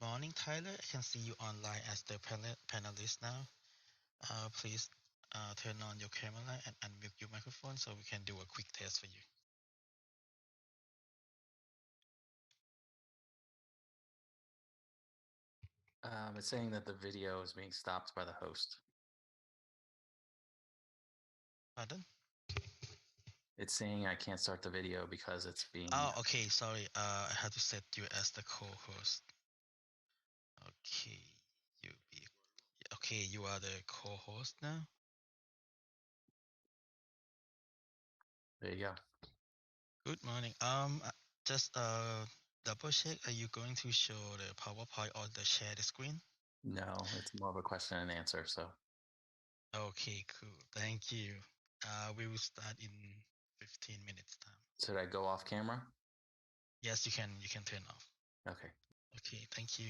morning, Tyler. I can see you online as the panelist now. Please turn on your camera and unmute your microphone so we can do a quick test for you. It's saying that the video is being stopped by the host. Pardon? It's saying I can't start the video because it's being... Oh, okay. Sorry. I had to set you as the co-host. Okay. Okay, you are the co-host now. There you go. Good morning. Just double check. Are you going to show the PowerPoint or share the screen? No, it's more of a question and answer. So. Okay, cool. Thank you. We will start in 15 minutes time. Should I go off camera? Yes, you can. You can turn off. Okay. Okay. Thank you.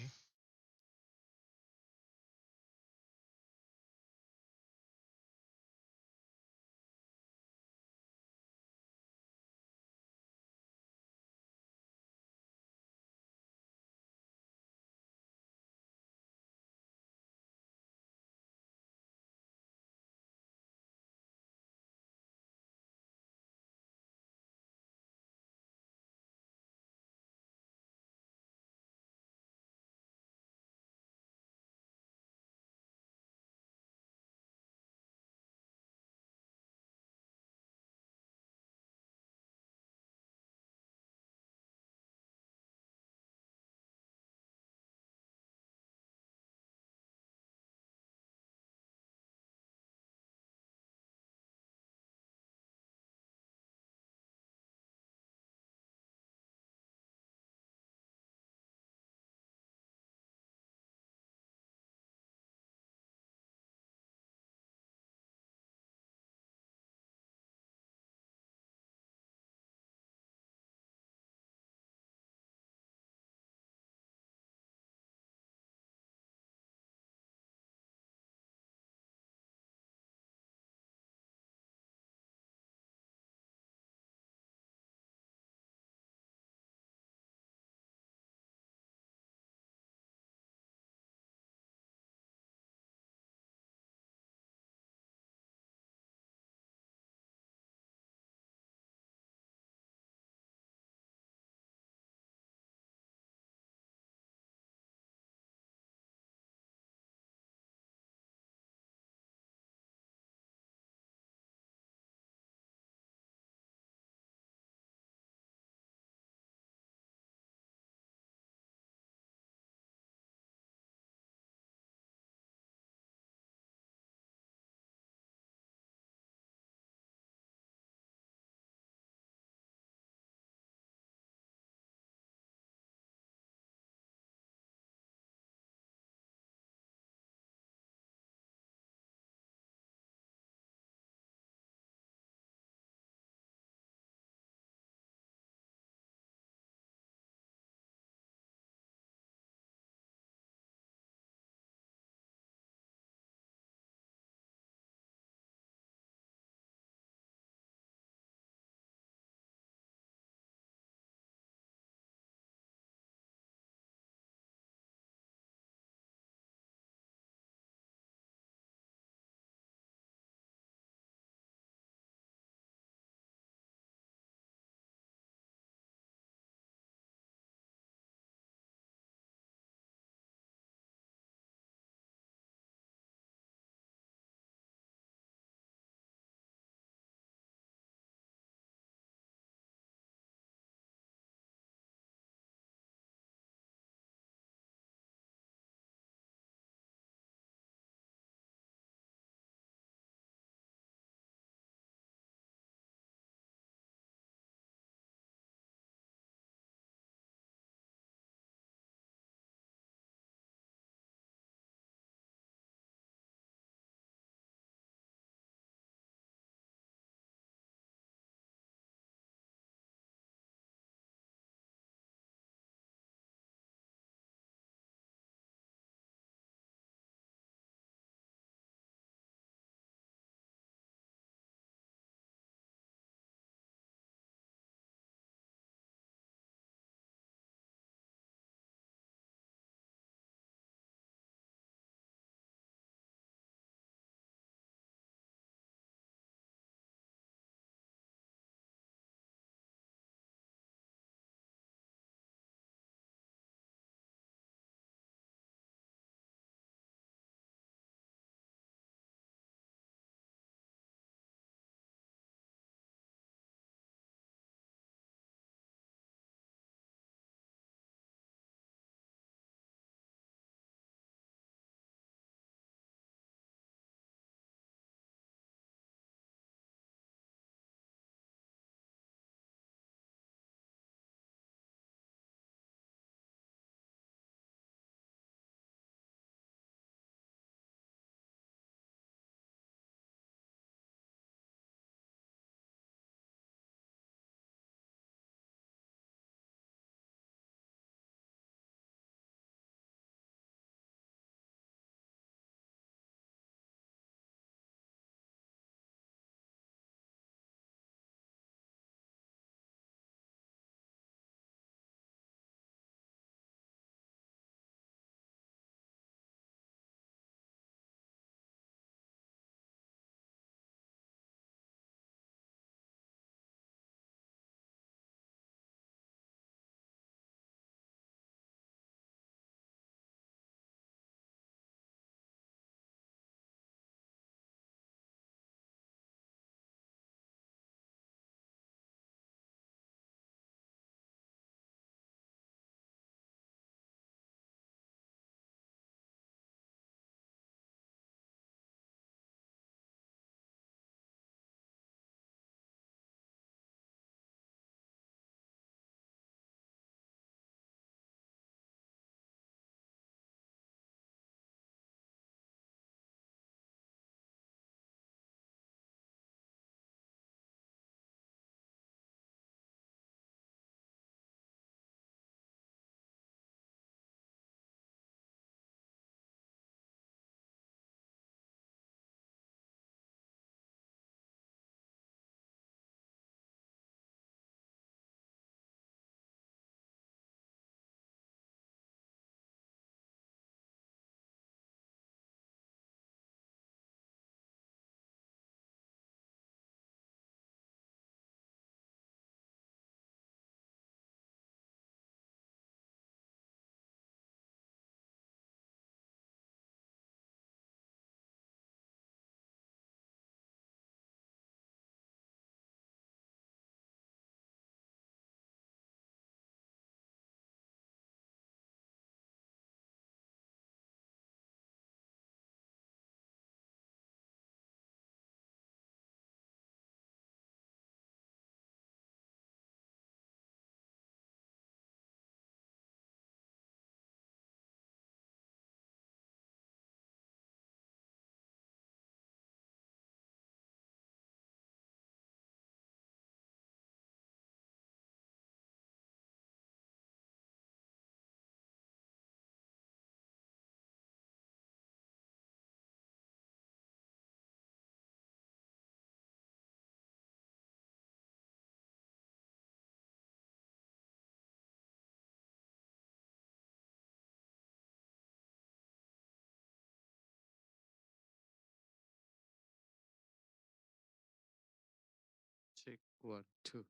Check 1, 2.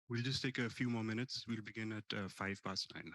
We'll just take a few more minutes. We'll begin at 9:05.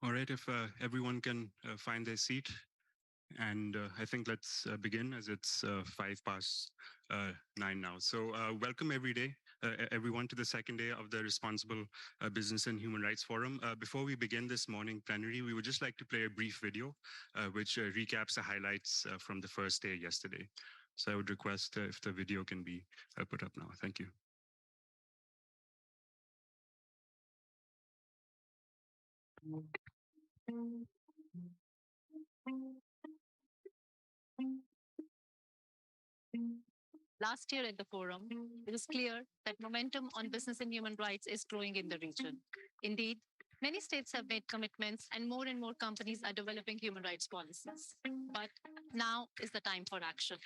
All right, if everyone can find their seat, and I think let's begin as it's 9:05 now. So welcome everyone to the second day of the Responsible Business and Human Rights Forum. Before we begin this morning plenary, we would just like to play a brief video which recaps the highlights from the first day yesterday. So I would request if the video can be put up now. Thank you. Last year at the forum, it is clear that momentum on business and human rights is growing in the region. Indeed, many states have made commitments and more companies are developing human rights policies. But now is the time for action.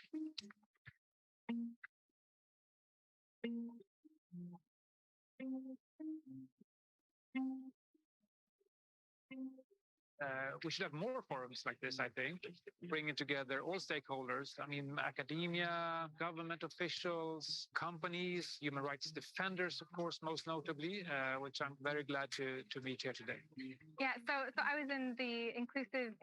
We should have more forums like this, I think, bringing together all stakeholders. I mean, academia, government officials, companies, human rights defenders, of course, most notably, which I'm very glad to meet here today. Yeah, so I was in the inclusive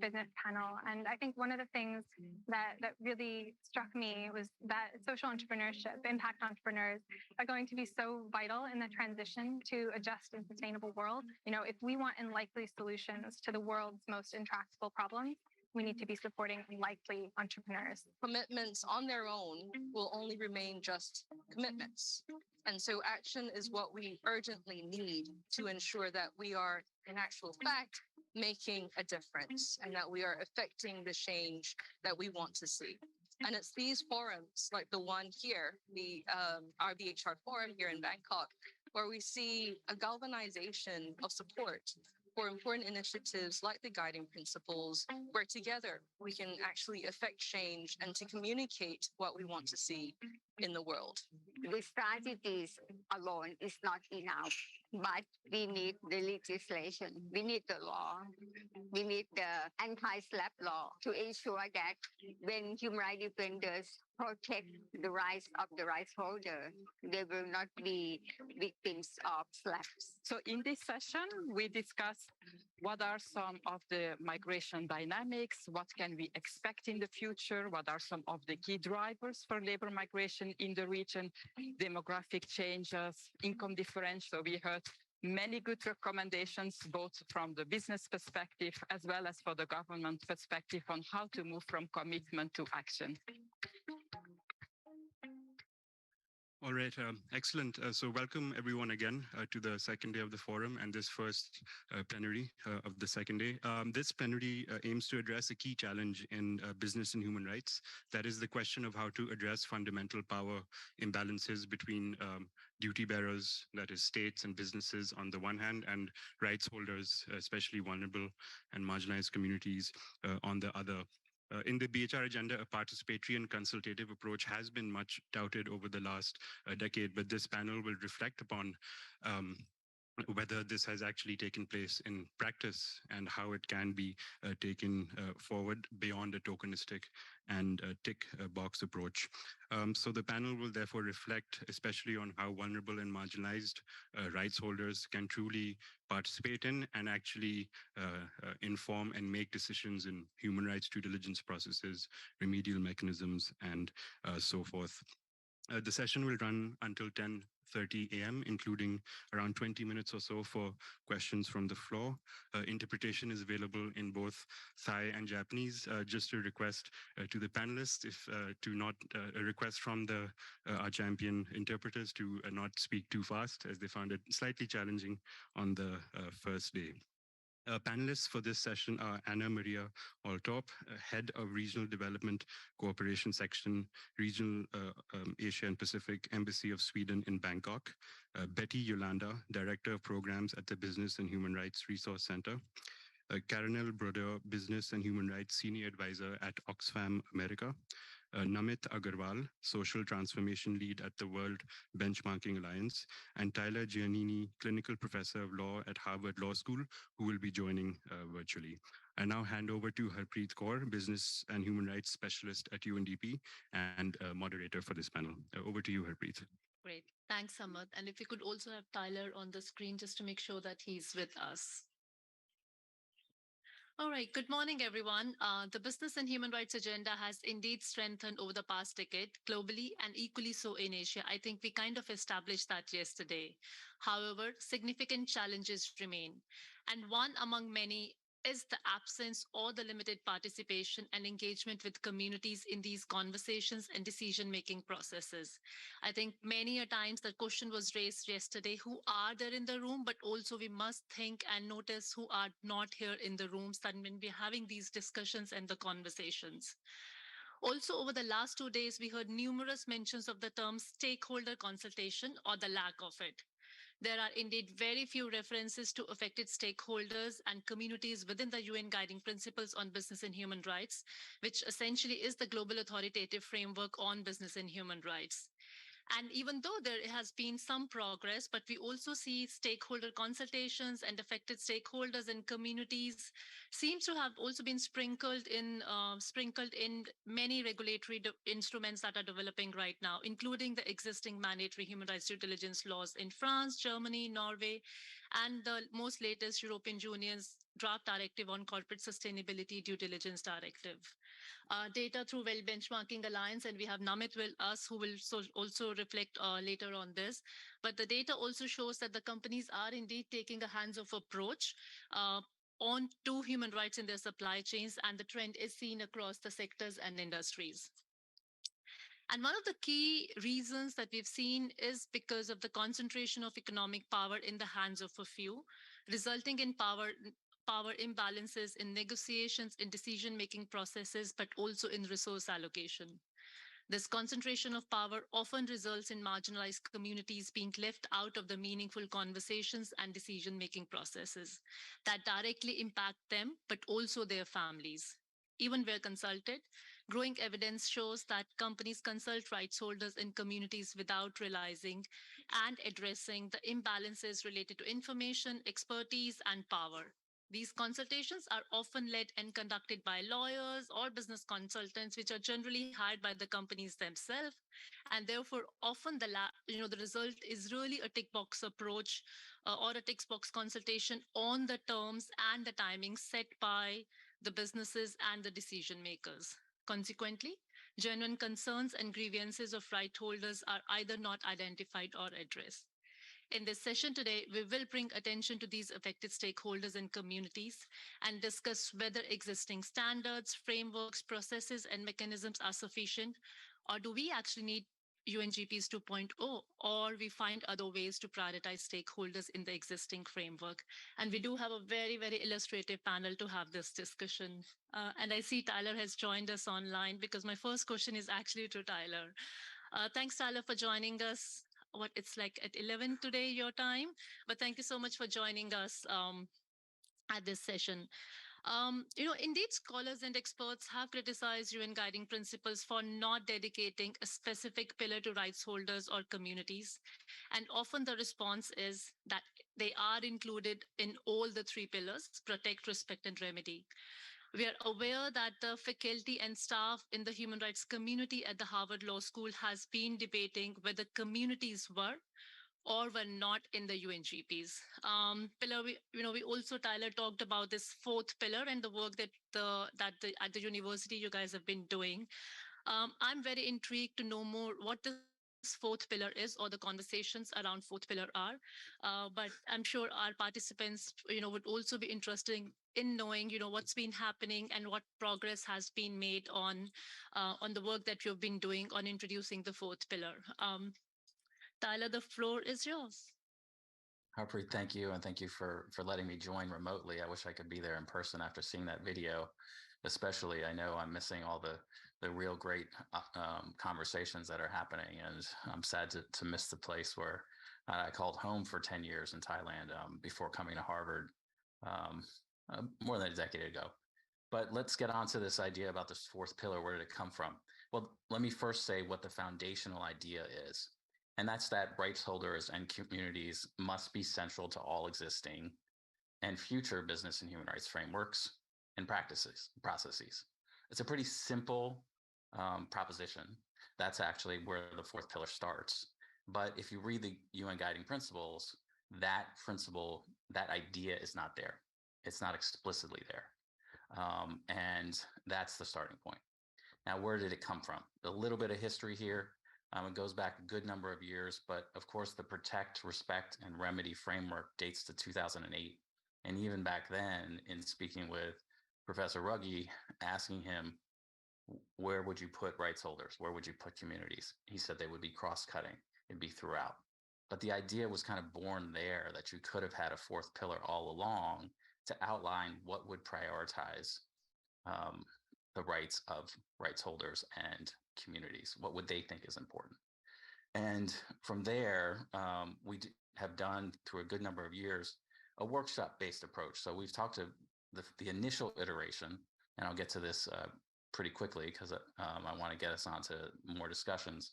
business panel, and I think one of the things that really struck me was that social entrepreneurship, impact entrepreneurs, are going to be so vital in the transition to a just and sustainable world. You know, if we want unlikely solutions to the world's most intractable problems, we need to be supporting likely entrepreneurs. Commitments on their own will only remain just commitments. And so action is what we urgently need to ensure that we are, in actual fact, making a difference and that we are affecting the change that we want to see. And it's these forums like the one here, the RBHR forum here in Bangkok, where we see a galvanization of support for important initiatives like the guiding principles, where together we can actually affect change and to communicate what we want to see in the world. The strategies alone is not enough, but we need the legislation, we need the law, we need the anti-SLAPP law to ensure that when human rights defenders protect the rights of the rights holder, they will not be victims of SLAPPs. So in this session, we discussed what are some of the migration dynamics, what can we expect in the future, what are some of the key drivers for labor migration in the region, demographic changes, income differential. So we heard many good recommendations, both from the business perspective as well as for the government perspective on how to move from commitment to action. All All right, excellent. So welcome everyone again to the second day of the forum and this first plenary of the second day. This plenary aims to address a key challenge in business and human rights. That is the question of how to address fundamental power imbalances between duty bearers, that is states and businesses on the one hand, and rights holders, especially vulnerable and marginalized communities on the other. In the BHR agenda, a participatory and consultative approach has been much touted over the last decade, but this panel will reflect upon whether this has actually taken place in practice and how it can be taken forward beyond a tokenistic and tick box approach. So the panel will therefore reflect especially on how vulnerable and marginalized rights holders can truly participate in and actually inform and make decisions in human rights due diligence processes, remedial mechanisms, and so forth. The session will run until 10:30 a.m., including around 20 minutes or so for questions from the floor. Interpretation is available in both Thai and Japanese. Just a request to the panelists, if to not a request from the our champion interpreters to not speak too fast, as they found it slightly challenging on the first day. Panelists for this session are Anna Maria Altorp, Head of Regional Development Cooperation Section, Regional Asia and Pacific Embassy of Sweden in Bangkok, Betty Yolanda, Director of Programs at the Business and Human Rights Resource Center, Karanel Broder, Business and Human Rights Senior Advisor at Oxfam America, Namit Agarwal, Social Transformation Lead at the World Benchmarking Alliance, and Tyler Giannini, Clinical Professor of Law at Harvard Law School, who will be joining virtually. I now hand over to Harpreet Kaur, Business and Human Rights Specialist at UNDP and moderator for this panel. Over to you, Harpreet. Great. Thanks, Samad. And if you could also have Tyler on the screen just to make sure that he's with us. All right. Good morning, everyone. The business and human rights agenda has indeed strengthened over the past decade globally and equally so in Asia. I think we kind of established that yesterday. However, significant challenges remain. And one among many is the absence or the limited participation and engagement with communities in these conversations and decision-making processes. I think many a times the question was raised yesterday, who are there in the room, but also we must think and notice who are not here in the rooms that when we're having these discussions and the conversations. Also, over the last 2 days, we heard numerous mentions of the term stakeholder consultation or the lack of it. There are indeed very few references to affected stakeholders and communities within the UN Guiding Principles on Business and Human Rights, which essentially is the global authoritative framework on business and human rights. And even though there has been some progress, but we also see stakeholder consultations and affected stakeholders and communities seems to have also been sprinkled in many regulatory instruments that are developing right now, including the existing mandatory human rights due diligence laws in France, Germany, Norway, and the most latest European Union's draft directive on corporate sustainability due diligence directive. Data through World Benchmarking Alliance, and we have Namit with us who will also reflect later on this. But the data also shows that the companies are indeed taking a hands-off approach on to human rights in their supply chains, and the trend is seen across the sectors and industries. And one of the key reasons that we've seen is because of the concentration of economic power in the hands of a few, resulting in power imbalances in negotiations, in decision-making processes, but also in resource allocation. This concentration of power often results in marginalized communities being left out of the meaningful conversations and decision-making processes that directly impact them, but also their families. Even where consulted, growing evidence shows that companies consult rights holders in communities without realizing and addressing the imbalances related to information, expertise, and power. These consultations are often led and conducted by lawyers or business consultants, which are generally hired by the companies themselves. And therefore, often the result is really a tick box approach or a tick box consultation on the terms and the timing set by the businesses and the decision makers. Consequently, genuine concerns and grievances of right holders are either not identified or addressed. In this session today, we will bring attention to these affected stakeholders and communities and discuss whether existing standards, frameworks, processes, and mechanisms are sufficient, or do we actually need UNGPs 2.0, or we find other ways to prioritize stakeholders in the existing framework. And we do have a very, very illustrative panel to have this discussion. And I see Tyler has joined us online because my first question is actually to Tyler. Thanks, Tyler, for joining us. What it's like at 11 today, your time. But thank you so much for joining us at this session. Indeed, scholars and experts have criticized UN guiding principles for not dedicating a specific pillar to rights holders or communities. And often the response is that they are included in all the three pillars: protect, respect, and remedy. We are aware that the faculty and staff in the human rights community at the Harvard Law School has been debating whether communities were or were not in the UNGPs. Pillar, we also, Tyler, talked about this fourth pillar and the work that at the university you guys have been doing. I'm very intrigued to know more what this fourth pillar is, or the conversations around fourth pillar are. But I'm sure our participants, would also be interested in knowing, what's been happening and what progress has been made on the work that you've been doing on introducing the fourth pillar. Tyler, the floor is yours. Harpreet, thank you, and thank you for letting me join remotely. I wish I could be there in person after seeing that video. Especially, I know I'm missing all the real great conversations that are happening, and I'm sad to miss the place where I called home for 10 years in Thailand before coming to Harvard more than a decade ago. But let's get on to this idea about this fourth pillar. Where did it come from? Well, let me first say what the foundational idea is. And that's that rights holders and communities must be central to all existing and future business and human rights frameworks and processes. It's a pretty simple proposition. That's actually where the fourth pillar starts. But if you read the UN guiding principles, that principle, that idea is not there. It's not explicitly there. And that's the starting point. Now, where did it come from? A little bit of history here. It goes back a good number of years, but of course, the protect, respect, and remedy framework dates to 2008. And even back then, in speaking with Professor Ruggie, asking him, where would you put rights holders? Where would you put communities? He said they would be cross-cutting. It'd be throughout. But the idea was kind of born there that you could have had a fourth pillar all along to outline what would prioritize the rights of rights holders and communities. What would they think is important? And from there, we have done through a good number of years a workshop-based approach. So we've talked to the initial iteration, and I'll get to this pretty quickly because I want to get us on to more discussions.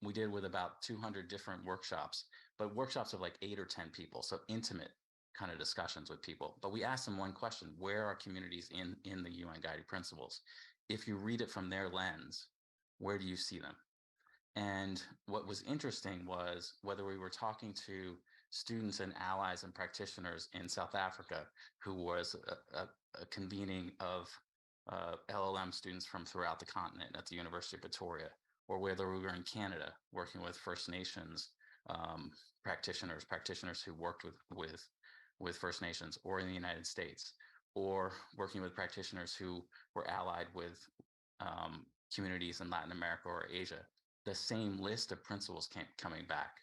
We did with about 200 different workshops, but workshops of like 8 or 10 people, so intimate kind of discussions with people. But we asked them one question: where are communities in the UN guiding principles? If you read it from their lens, where do you see them? And what was interesting was whether we were talking to students and allies and practitioners in South Africa, who was a convening of LLM students from throughout the continent at the University of Pretoria, or whether we were in Canada working with First Nations practitioners who worked with First Nations, or in the United States, or working with practitioners who were allied with communities in Latin America or Asia. The same list of principles kept coming back.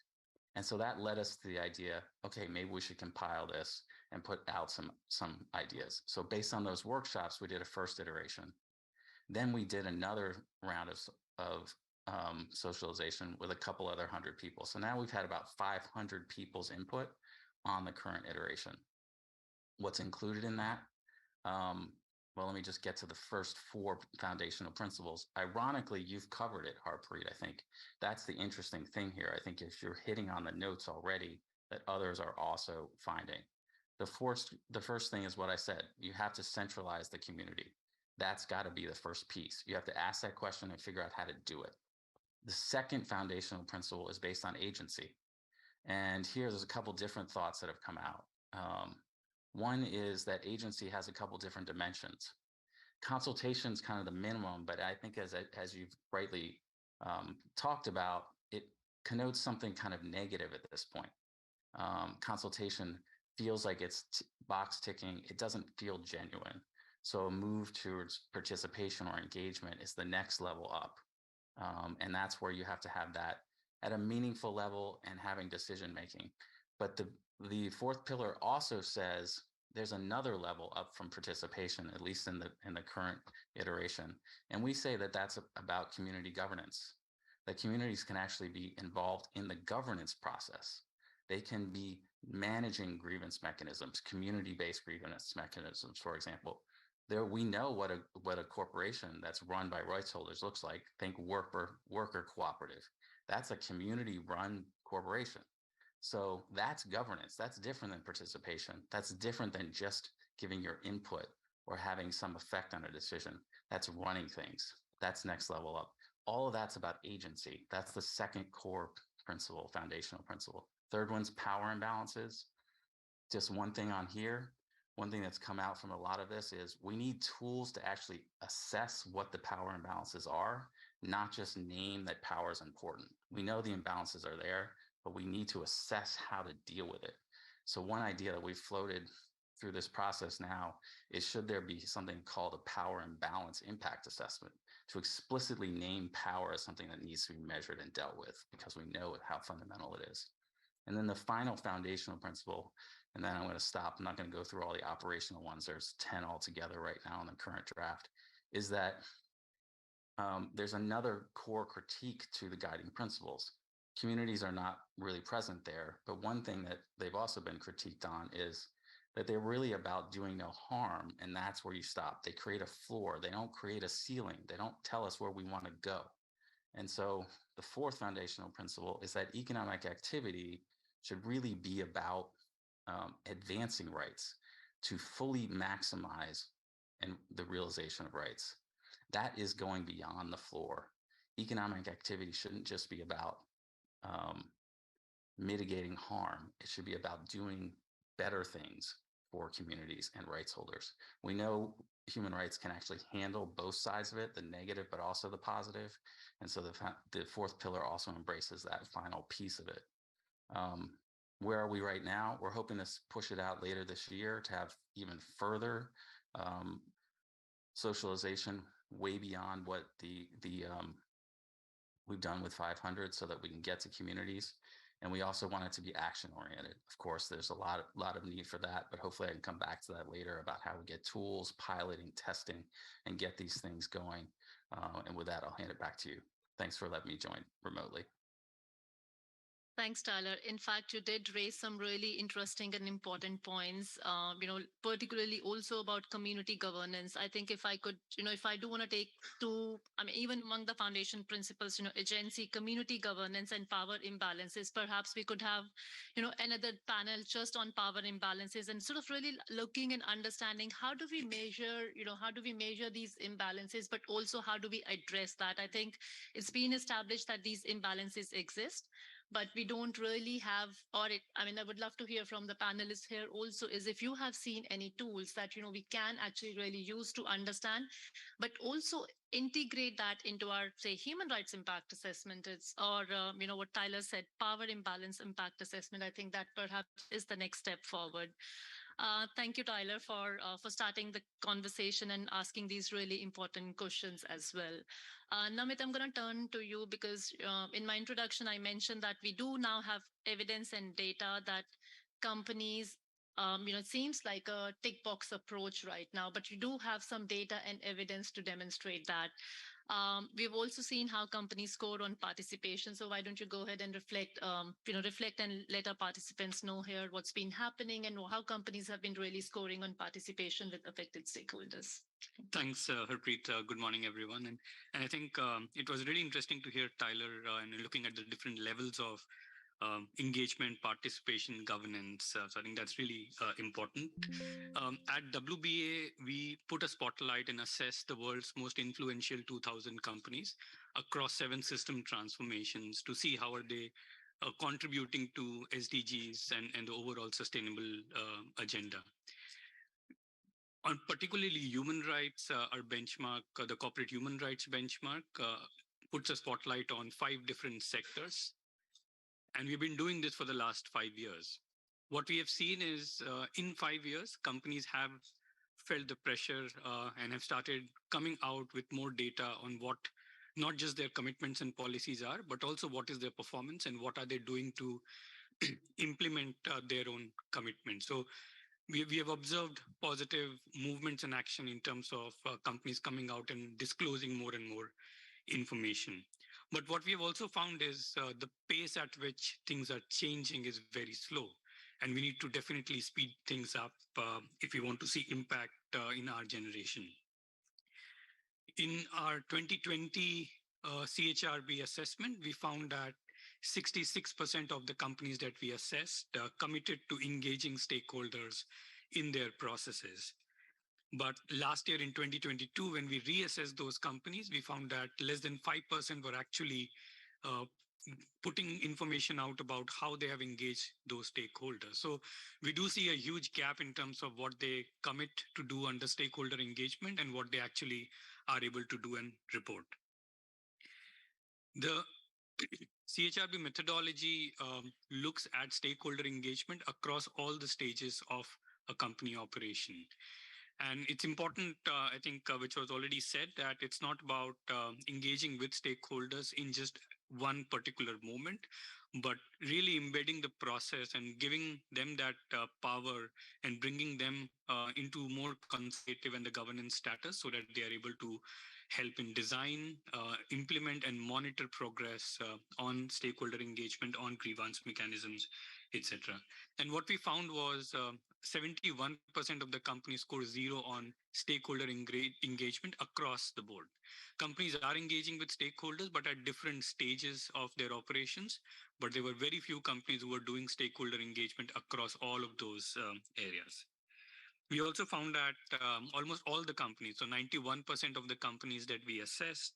And so that led us to the idea, okay, maybe we should compile this and put out some ideas. So based on those workshops, we did a first iteration. Then we did another round of socialization with a couple other 100 people. So now we've had about 500 people's input on the current iteration. What's included in that? Well, let me just get to the first 4 foundational principles. Ironically, you've covered it, Harpreet. I think that's the interesting thing here. I think if you're hitting on the notes already, that others are also finding. The first thing is what I said. You have to centralize the community. That's got to be the first piece. You have to ask that question and figure out how to do it. The second foundational principle is based on agency. And here there's a couple different thoughts that have come out. One is that agency has a couple different dimensions. Consultation is kind of the minimum, but I think as you've rightly talked about, it connotes something kind of negative at this point. Consultation feels like it's box ticking. It doesn't feel genuine. So a move towards participation or engagement is the next level up. And that's where you have to have that at a meaningful level and having decision making. But the fourth pillar also says there's another level up from participation, at least in the current iteration. And we say that that's about community governance, that communities can actually be involved in the governance process. They can be managing grievance mechanisms, community-based grievance mechanisms, for example. There, we know what a corporation that's run by rights holders looks like. Think worker cooperative. That's a community-run corporation. So that's governance. That's different than participation. That's different than just giving your input or having some effect on a decision. That's running things. That's next level up. All of that's about agency. That's the second core principle, foundational principle. Third one's power imbalances. Just one thing on here. One thing that's come out from a lot of this is we need tools to actually assess what the power imbalances are, not just name that power is important. We know the imbalances are there, but we need to assess how to deal with it. So one idea that we've floated through this process now is, should there be something called a power imbalance impact assessment to explicitly name power as something that needs to be measured and dealt with, because we know how fundamental it is. And then the final foundational principle, and then I'm going to stop. I'm not going to go through all the operational ones. There's 10 altogether right now in the current draft, is that there's another core critique to the guiding principles. Communities are not really present there, but one thing that they've also been critiqued on is that they're really about doing no harm, and that's where you stop. They create a floor. They don't create a ceiling. They don't tell us where we want to go. And so the fourth foundational principle is that economic activity should really be about advancing rights to fully maximize and the realization of rights. That is going beyond the floor. Economic activity shouldn't just be about mitigating harm. It should be about doing better things for communities and rights holders. We know human rights can actually handle both sides of it, the negative, but also the positive. And so the fourth pillar also embraces that final piece of it. Where are we right now? We're hoping to push it out later this year to have even further socialization way beyond what we've done with 500, so that we can get to communities. And we also want it to be action oriented. Of course, there's a lot of need for that, but hopefully I can come back to that later about how we get tools, piloting, testing, and get these things going. And with that, I'll hand it back to you. Thanks for letting me join remotely. Thanks, Tyler. In fact, you did raise some really interesting and important points, particularly also about community governance. I think if I could, if I do want to take two, even among the foundation principles, agency, community governance, and power imbalances, perhaps we could have, another panel just on power imbalances and sort of really looking and understanding how do we measure these imbalances, but also how do we address that? I think it's been established that these imbalances exist, but we don't really have, I would love to hear from the panelists here also, is if you have seen any tools that, we can actually really use to understand, but also integrate that into our, say, human rights impact assessment, or what Tyler said, power imbalance impact assessment. I think that perhaps is the next step forward. Thank you, Tyler, for starting the conversation and asking these really important questions as well. Namit, I'm going to turn to you because in my introduction, I mentioned that we do now have evidence and data that companies, it seems like a tick box approach right now, but you do have some data and evidence to demonstrate that. We've also seen how companies score on participation. So why don't you go ahead and reflect and let our participants know here what's been happening and how companies have been really scoring on participation with affected stakeholders. Thanks, Harpreet. Good morning, everyone. And I think it was really interesting to hear Tyler and looking at the different levels of engagement, participation, governance. So I think that's really important. At WBA, we put a spotlight and assessed the world's most influential 2,000 companies across 7 system transformations to see how are they contributing to SDGs and the overall sustainable agenda. On particularly human rights, our benchmark, the corporate human rights benchmark, puts a spotlight on 5 different sectors. And we've been doing this for the last 5 years. What we have seen is in 5 years, companies have felt the pressure and have started coming out with more data on what not just their commitments and policies are, but also what is their performance and what are they doing to implement their own commitments. So we have observed positive movements and action in terms of companies coming out and disclosing more and more information. But what we have also found is the pace at which things are changing is very slow. And we need to definitely speed things up if we want to see impact in our generation. In our 2020 CHRB assessment, we found that 66% of the companies that we assessed committed to engaging stakeholders in their processes. But last year in 2022, when we reassessed those companies, we found that less than 5% were actually putting information out about how they have engaged those stakeholders. So we do see a huge gap in terms of what they commit to do under stakeholder engagement and what they actually are able to do and report. The CHRB methodology looks at stakeholder engagement across all the stages of a company operation. And it's important, I think, which was already said, that it's not about engaging with stakeholders in just one particular moment, but really embedding the process and giving them that power and bringing them into more consultative and the governance status so that they are able to help in design, implement and monitor progress on stakeholder engagement, on grievance mechanisms, etc. And what we found was 71% of the companies score 0 on stakeholder engagement across the board. Companies are engaging with stakeholders, but at different stages of their operations. But there were very few companies who were doing stakeholder engagement across all of those areas. We also found that almost all the companies, so 91% of the companies that we assessed,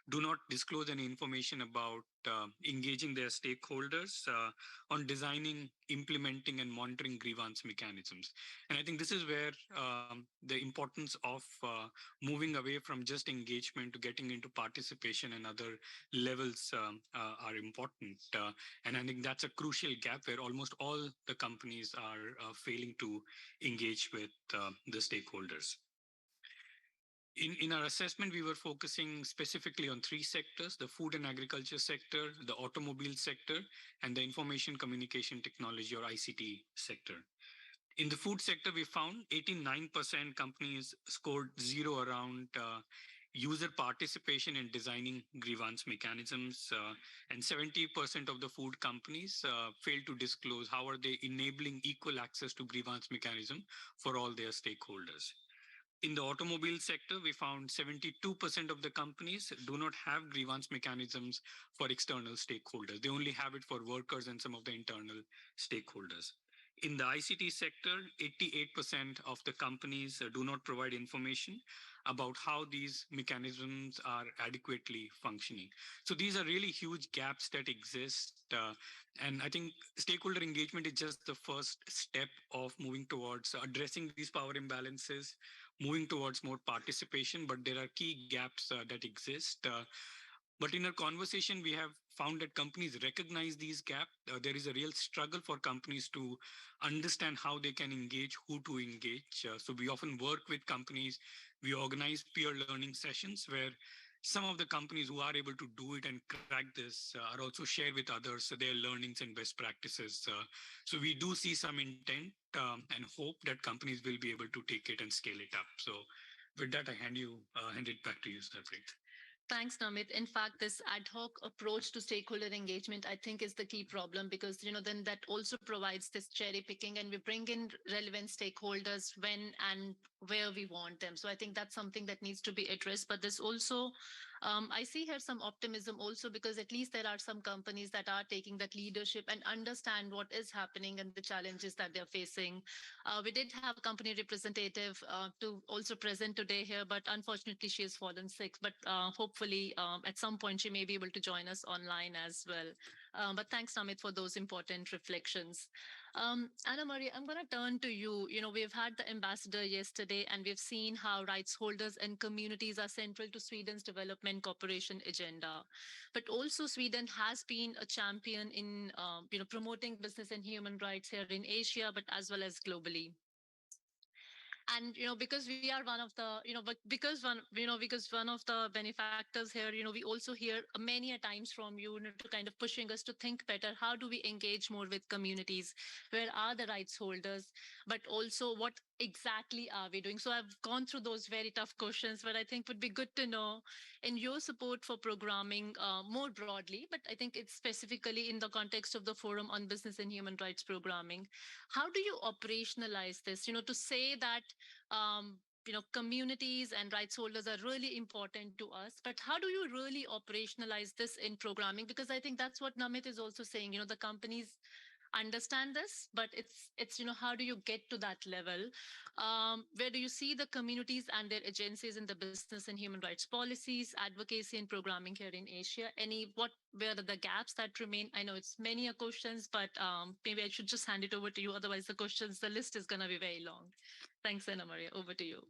do not disclose any information about engaging their stakeholders on designing, implementing, and monitoring grievance mechanisms. And I think this is where the importance of moving away from just engagement to getting into participation and other levels are important. And I think that's a crucial gap where almost all the companies are failing to engage with the stakeholders. In our assessment, we were focusing specifically on 3 sectors: the food and agriculture sector, the automobile sector, and the information communication technology or ICT sector. In the food sector, we found 89% companies scored 0 around user participation in designing grievance mechanisms, and 70% of the food companies failed to disclose how are they enabling equal access to grievance mechanism for all their stakeholders. In the automobile sector, we found 72% of the companies do not have grievance mechanisms for external stakeholders. They only have it for workers and some of the internal stakeholders. In the ICT sector, 88% of the companies do not provide information about how these mechanisms are adequately functioning. So these are really huge gaps that exist. And I think stakeholder engagement is just the first step of moving towards addressing these power imbalances, moving towards more participation, but there are key gaps that exist. But in our conversation, we have found that companies recognize these gaps. There is a real struggle for companies to understand how they can engage, who to engage. So we often work with companies. We organize peer learning sessions where some of the companies who are able to do it and crack this are also shared with others their learnings and best practices. So we do see some intent and hope that companies will be able to take it and scale it up. So with that, I hand it back to you, Sarpreet. Thanks, Namit. In fact, this ad hoc approach to stakeholder engagement, I think, is the key problem because, then that also provides this cherry picking and we bring in relevant stakeholders when and where we want them. So I think that's something that needs to be addressed. But this also, I see here some optimism also because at least there are some companies that are taking that leadership and understand what is happening and the challenges that they're facing. We did have a company representative to also present today here, but unfortunately she has fallen sick. But hopefully at some point she may be able to join us online as well. But thanks, Namit, for those important reflections. Anna Marie, I'm going to turn to you. We've had the ambassador yesterday and we've seen how rights holders and communities are central to Sweden's development cooperation agenda. But also Sweden has been a champion in promoting business and human rights here in Asia, but as well as globally. And because we are one of the but because one of the benefactors here, we also hear many a times from you, to kind of pushing us to think better. How do we engage more with communities? Where are the rights holders? But also, what exactly are we doing? So I've gone through those very tough questions, but I think would be good to know in your support for programming more broadly, but I think it's specifically in the context of the Forum on Business and Human Rights Programming. How do you operationalize this? To say that communities and rights holders are really important to us, but how do you really operationalize this in programming? Because I think that's what Namit is also saying. The companies understand this, but it's how do you get to that level? Where do you see the communities and their agencies in the business and human rights policies, advocacy, and programming here in Asia? Where are the gaps that remain? I know it's many questions, but maybe I should just hand it over to you. Otherwise, the list is going to be very long. Thanks, Anna Maria. Over to you.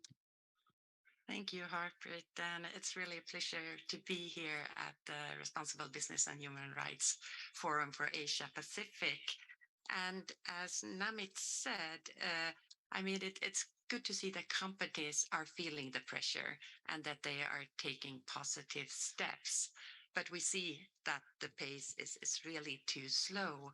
Thank you, Harpreet. And it's really a pleasure to be here at the Responsible Business and Human Rights Forum for Asia Pacific. And as Namit said, it's good to see that companies are feeling the pressure and that they are taking positive steps. But we see that the pace is really too slow.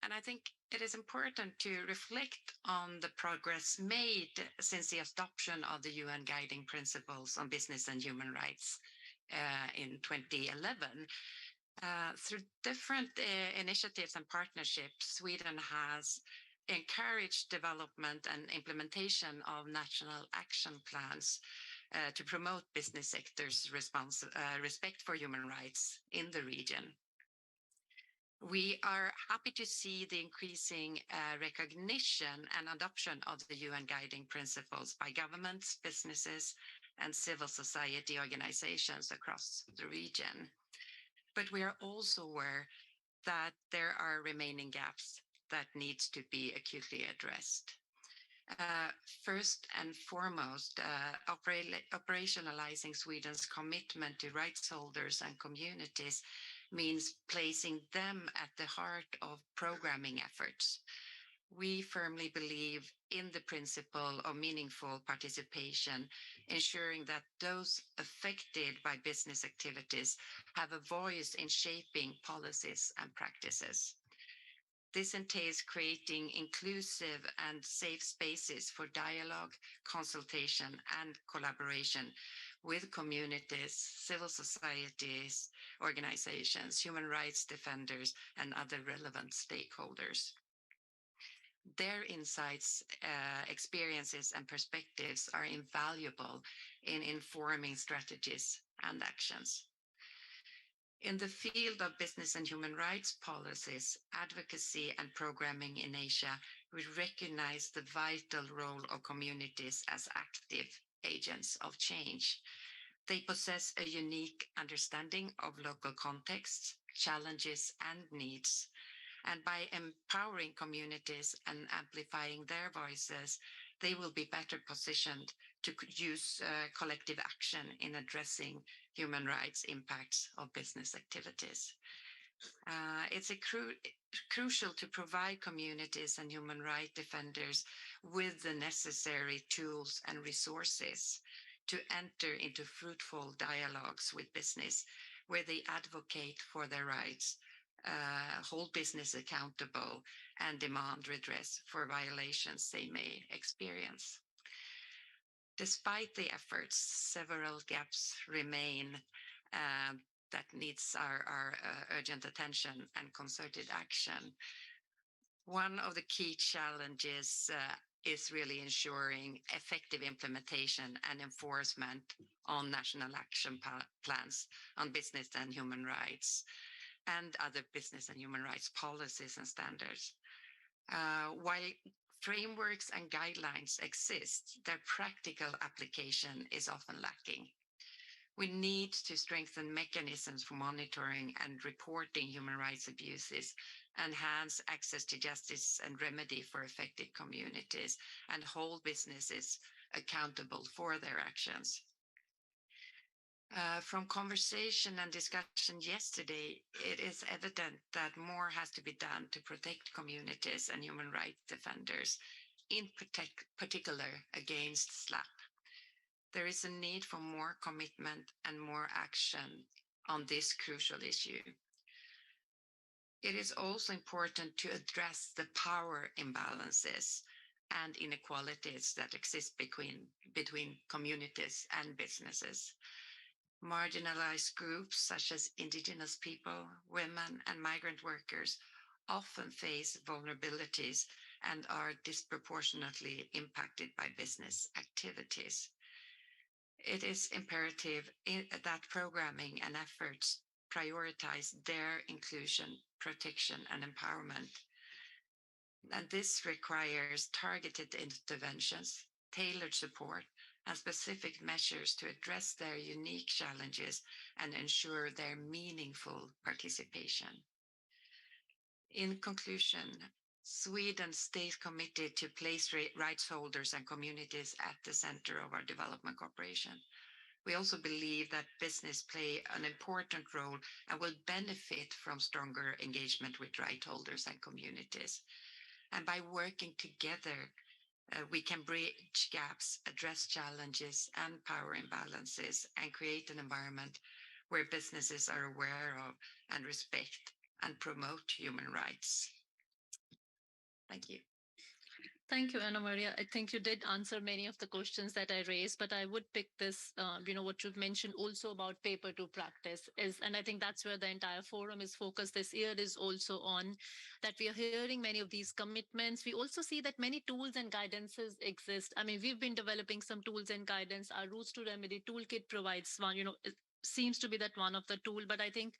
And I think it is important to reflect on the progress made since the adoption of the UN Guiding Principles on Business and Human Rights in 2011. Through different initiatives and partnerships, Sweden has encouraged development and implementation of national action plans to promote business sectors' respect for human rights in the region. We are happy to see the increasing recognition and adoption of the UN Guiding Principles by governments, businesses, and civil society organizations across the region. But we are also aware that there are remaining gaps that needs to be acutely addressed. First and foremost, operationalizing Sweden's commitment to rights holders and communities means placing them at the heart of programming efforts. We firmly believe in the principle of meaningful participation, ensuring that those affected by business activities have a voice in shaping policies and practices. This entails creating inclusive and safe spaces for dialogue, consultation, and collaboration with communities, civil societies, organizations, human rights defenders, and other relevant stakeholders. Their insights, experiences, and perspectives are invaluable in informing strategies and actions. In the field of business and human rights policies, advocacy, and programming in Asia, we recognize the vital role of communities as active agents of change. They possess a unique understanding of local contexts, challenges, and needs. And by empowering communities and amplifying their voices, they will be better positioned to use collective action in addressing human rights impacts of business activities. It's crucial to provide communities and human rights defenders with the necessary tools and resources to enter into fruitful dialogues with business, where they advocate for their rights, hold business accountable, and demand redress for violations they may experience. Despite the efforts, several gaps remain that needs our urgent attention and concerted action. One of the key challenges is really ensuring effective implementation and enforcement on national action plans on business and human rights and other business and human rights policies and standards. While frameworks and guidelines exist, their practical application is often lacking. We need to strengthen mechanisms for monitoring and reporting human rights abuses, enhance access to justice and remedy for affected communities, and hold businesses accountable for their actions. From conversation and discussion yesterday, it is evident that more has to be done to protect communities and human rights defenders in particular against SLAP. There is a need for more commitment and more action on this crucial issue. It is also important to address the power imbalances and inequalities that exist between communities and businesses. Marginalized groups such as Indigenous people, women, and migrant workers often face vulnerabilities and are disproportionately impacted by business activities. It is imperative that programming and efforts prioritize their inclusion, protection, and empowerment. And this requires targeted interventions, tailored support, and specific measures to address their unique challenges and ensure their meaningful participation. In conclusion, Sweden stays committed to place rights holders and communities at the center of our development cooperation. We also believe that business play an important role and will benefit from stronger engagement with right holders and communities. And by working together, we can bridge gaps, address challenges and power imbalances, and create an environment where businesses are aware of and respect and promote human rights. Thank you. Thank you, Anna Maria. I think you did answer many of the questions that I raised, but I would pick this, what you've mentioned also about paper to practice and I think that's where the entire forum is focused this year is also on that we are hearing many of these commitments. We also see that many tools and guidances exist. I mean, we've been developing some tools and guidance. Our Roots to Remedy toolkit provides one, seems to be that one of the tool, but I think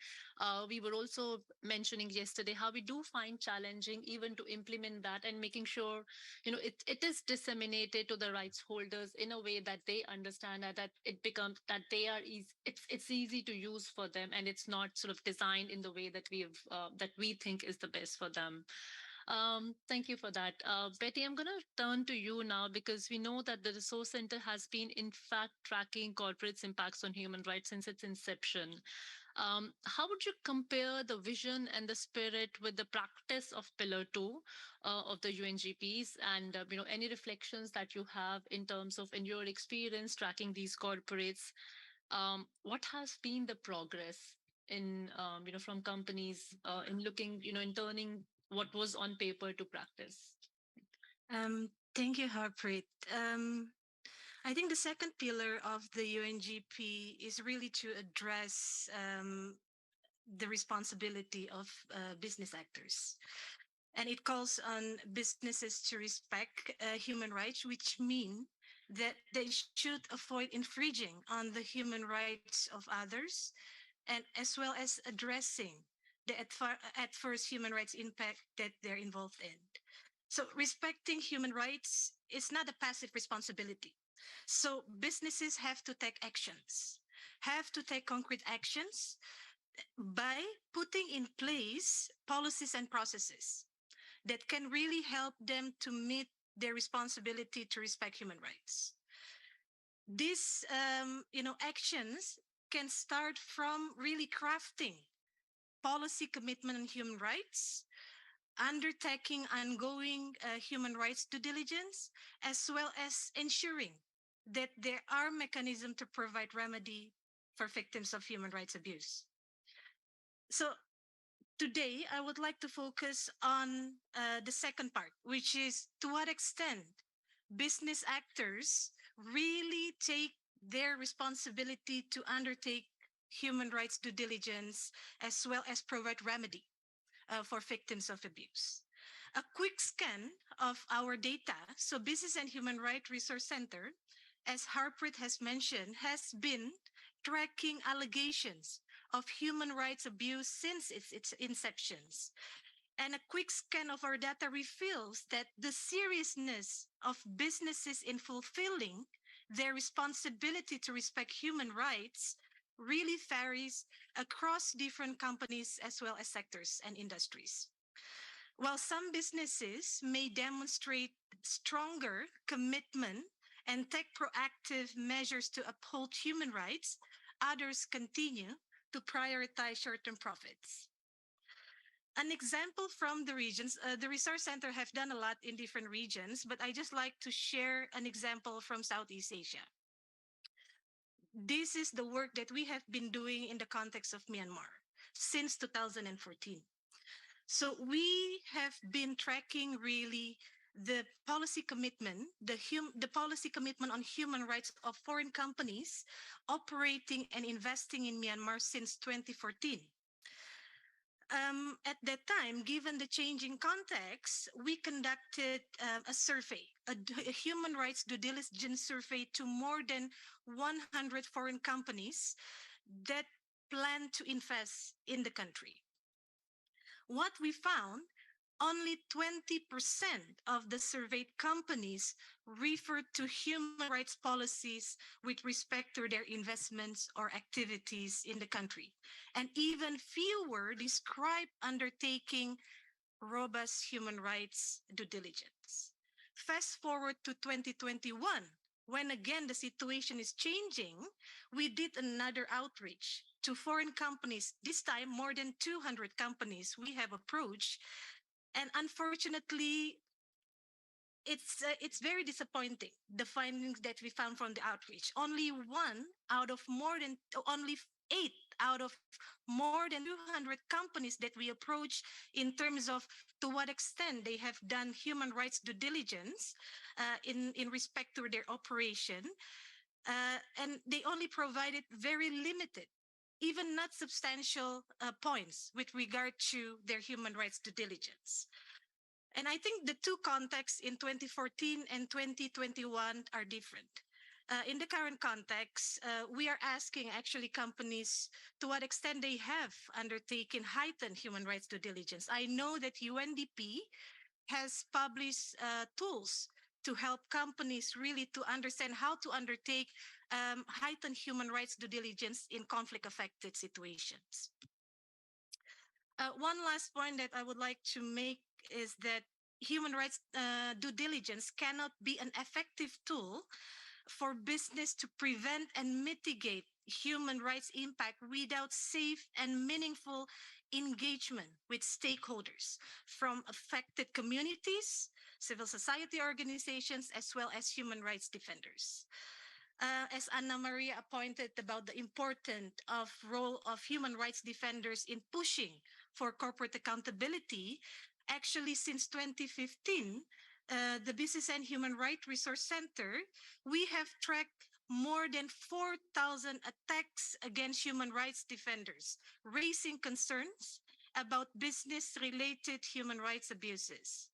we were also mentioning yesterday how we do find challenging even to implement that and making sure it is disseminated to the rights holders in a way that they understand that it becomes that they are easy, it's easy to use for them, and it's not sort of designed in the way that we think is the best for them. Thank you for that. Betty, I'm going to turn to you now because we know that the Resource Center has been, in fact, tracking corporates' impacts on human rights since its inception. How would you compare the vision and the spirit with the practice of Pillar 2 of the UNGPs and any reflections that you have in terms of, in your experience, tracking these corporates? What has been the progress in, from companies in looking, in turning what was on paper to practice? Thank you, Harpreet. I think the second pillar of the UNGP is really to address the responsibility of business actors. And it calls on businesses to respect human rights, which mean that they should avoid infringing on the human rights of others, and as well as addressing the adverse human rights impact that they're involved in. So respecting human rights is not a passive responsibility. So businesses have to take actions, have to take concrete actions by putting in place policies and processes that can really help them to meet their responsibility to respect human rights. These, actions can start from really crafting policy commitment on human rights, undertaking ongoing human rights due diligence, as well as ensuring that there are mechanisms to provide remedy for victims of human rights abuse. So today, I would like to focus on the second part, which is to what extent business actors really take their responsibility to undertake human rights due diligence, as well as provide remedy for victims of abuse. A quick scan of our data, so Business and Human Rights Resource Center, as Harpreet has mentioned, has been tracking allegations of human rights abuse since its inceptions. And a quick scan of our data reveals that the seriousness of businesses in fulfilling their responsibility to respect human rights really varies across different companies as well as sectors and industries. While some businesses may demonstrate stronger commitment and take proactive measures to uphold human rights, others continue to prioritize short-term profits. An example from the regions, the Resource Center have done a lot in different regions, but I just like to share an example from Southeast Asia. This is the work that we have been doing in the context of Myanmar since 2014. So we have been tracking really the policy commitment, the policy commitment on human rights of foreign companies operating and investing in Myanmar since 2014. At that time, given the changing context, we conducted a survey, a human rights due diligence survey to more than 100 foreign companies that plan to invest in the country. What we found, only 20% of the surveyed companies referred to human rights policies with respect to their investments or activities in the country. And even fewer describe undertaking robust human rights due diligence. Fast forward to 2021, when again the situation is changing, we did another outreach to foreign companies, this time more than 200 companies we have approached. And unfortunately, it's very disappointing, the findings that we found from the outreach. Only 8 out of more than 200 companies that we approach in terms of to what extent they have done human rights due diligence in respect to their operation. And they only provided very limited, even not substantial points with regard to their human rights due diligence. And I think the two contexts in 2014 and 2021 are different. In the current context, we are asking actually companies to what extent they have undertaken heightened human rights due diligence. I know that UNDP has published tools to help companies really to understand how to undertake heightened human rights due diligence in conflict-affected situations. One last point that I would like to make is that human rights due diligence cannot be an effective tool for business to prevent and mitigate human rights impact without safe and meaningful engagement with stakeholders from affected communities, civil society organizations, as well as human rights defenders. As Anna Maria pointed about the importance of role of human rights defenders in pushing for corporate accountability, actually since 2015, the Business and Human Rights Resource Center, we have tracked more than 4,000 attacks against human rights defenders, raising concerns about business-related human rights abuses.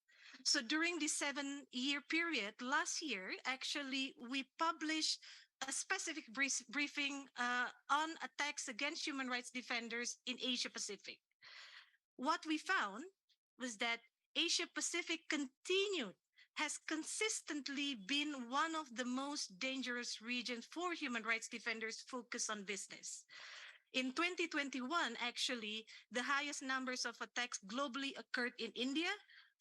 So during this 7-year period, last year, actually, we published a specific briefing on attacks against human rights defenders in Asia Pacific. What we found was that Asia Pacific has consistently been one of the most dangerous regions for human rights defenders focused on business. In 2021, actually, the highest numbers of attacks globally occurred in India,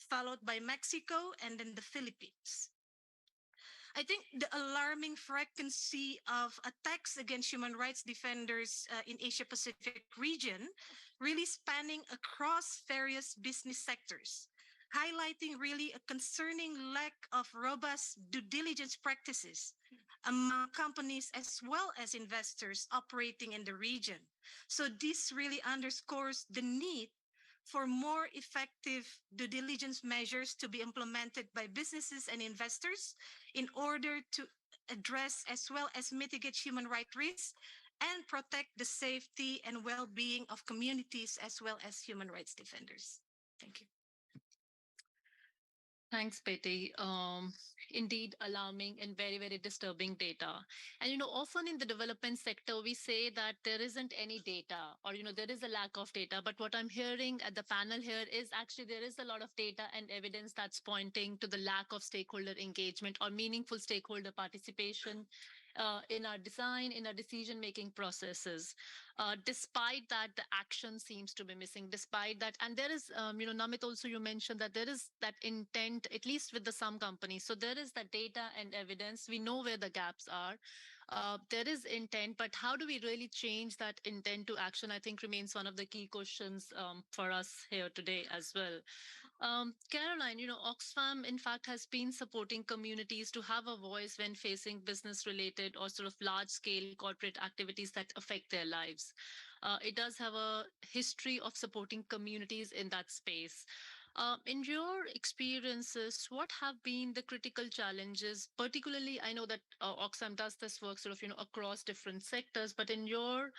followed by Mexico and then the Philippines. I think the alarming frequency of attacks against human rights defenders in Asia Pacific region really spanning across various business sectors, highlighting really a concerning lack of robust due diligence practices among companies as well as investors operating in the region. So this really underscores the need for more effective due diligence measures to be implemented by businesses and investors in order to address as well as mitigate human rights risks and protect the safety and well-being of communities as well as human rights defenders. Thank you. Thanks, Betty. Indeed, alarming and very, very disturbing data. And, often in the development sector, we say that there isn't any data or, there is a lack of data. But what I'm hearing at the panel here is actually there is a lot of data and evidence that's pointing to the lack of stakeholder engagement or meaningful stakeholder participation in our design, in our decision-making processes. Despite that, the action seems to be missing. Despite that, and there is, Namit, also you mentioned that there is that intent, at least with some companies. So there is that data and evidence. We know where the gaps are. There is intent, but how do we really change that intent to action? I think remains one of the key questions for us here today as well. Caroline, Oxfam, in fact, has been supporting communities to have a voice when facing business related or sort of large scale corporate activities that affect their lives. It does have a history of supporting communities in that space. In your experiences, what have been the critical challenges? Particularly, I know that Oxfam does this work sort of across different sectors, but in your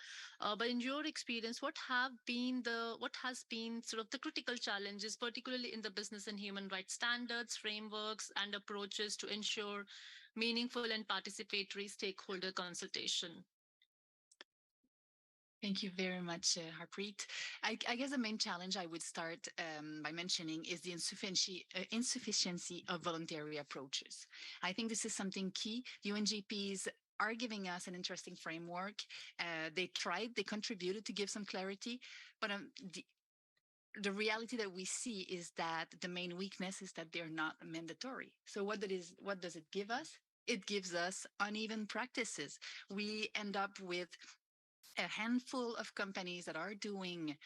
experience, what has been sort of the critical challenges, particularly in the business and human rights standards, frameworks, and approaches to ensure meaningful and participatory stakeholder consultation? Thank you very much, Harpreet. I guess the main challenge I would start by mentioning is the insufficiency of voluntary approaches. I think this is something key. UNGPs are giving us an interesting framework. They contributed to give some clarity, but the reality that we see is that the main weakness is that they're not mandatory. So what does it give us? It gives us uneven practices. We end up with a handful of companies that are doing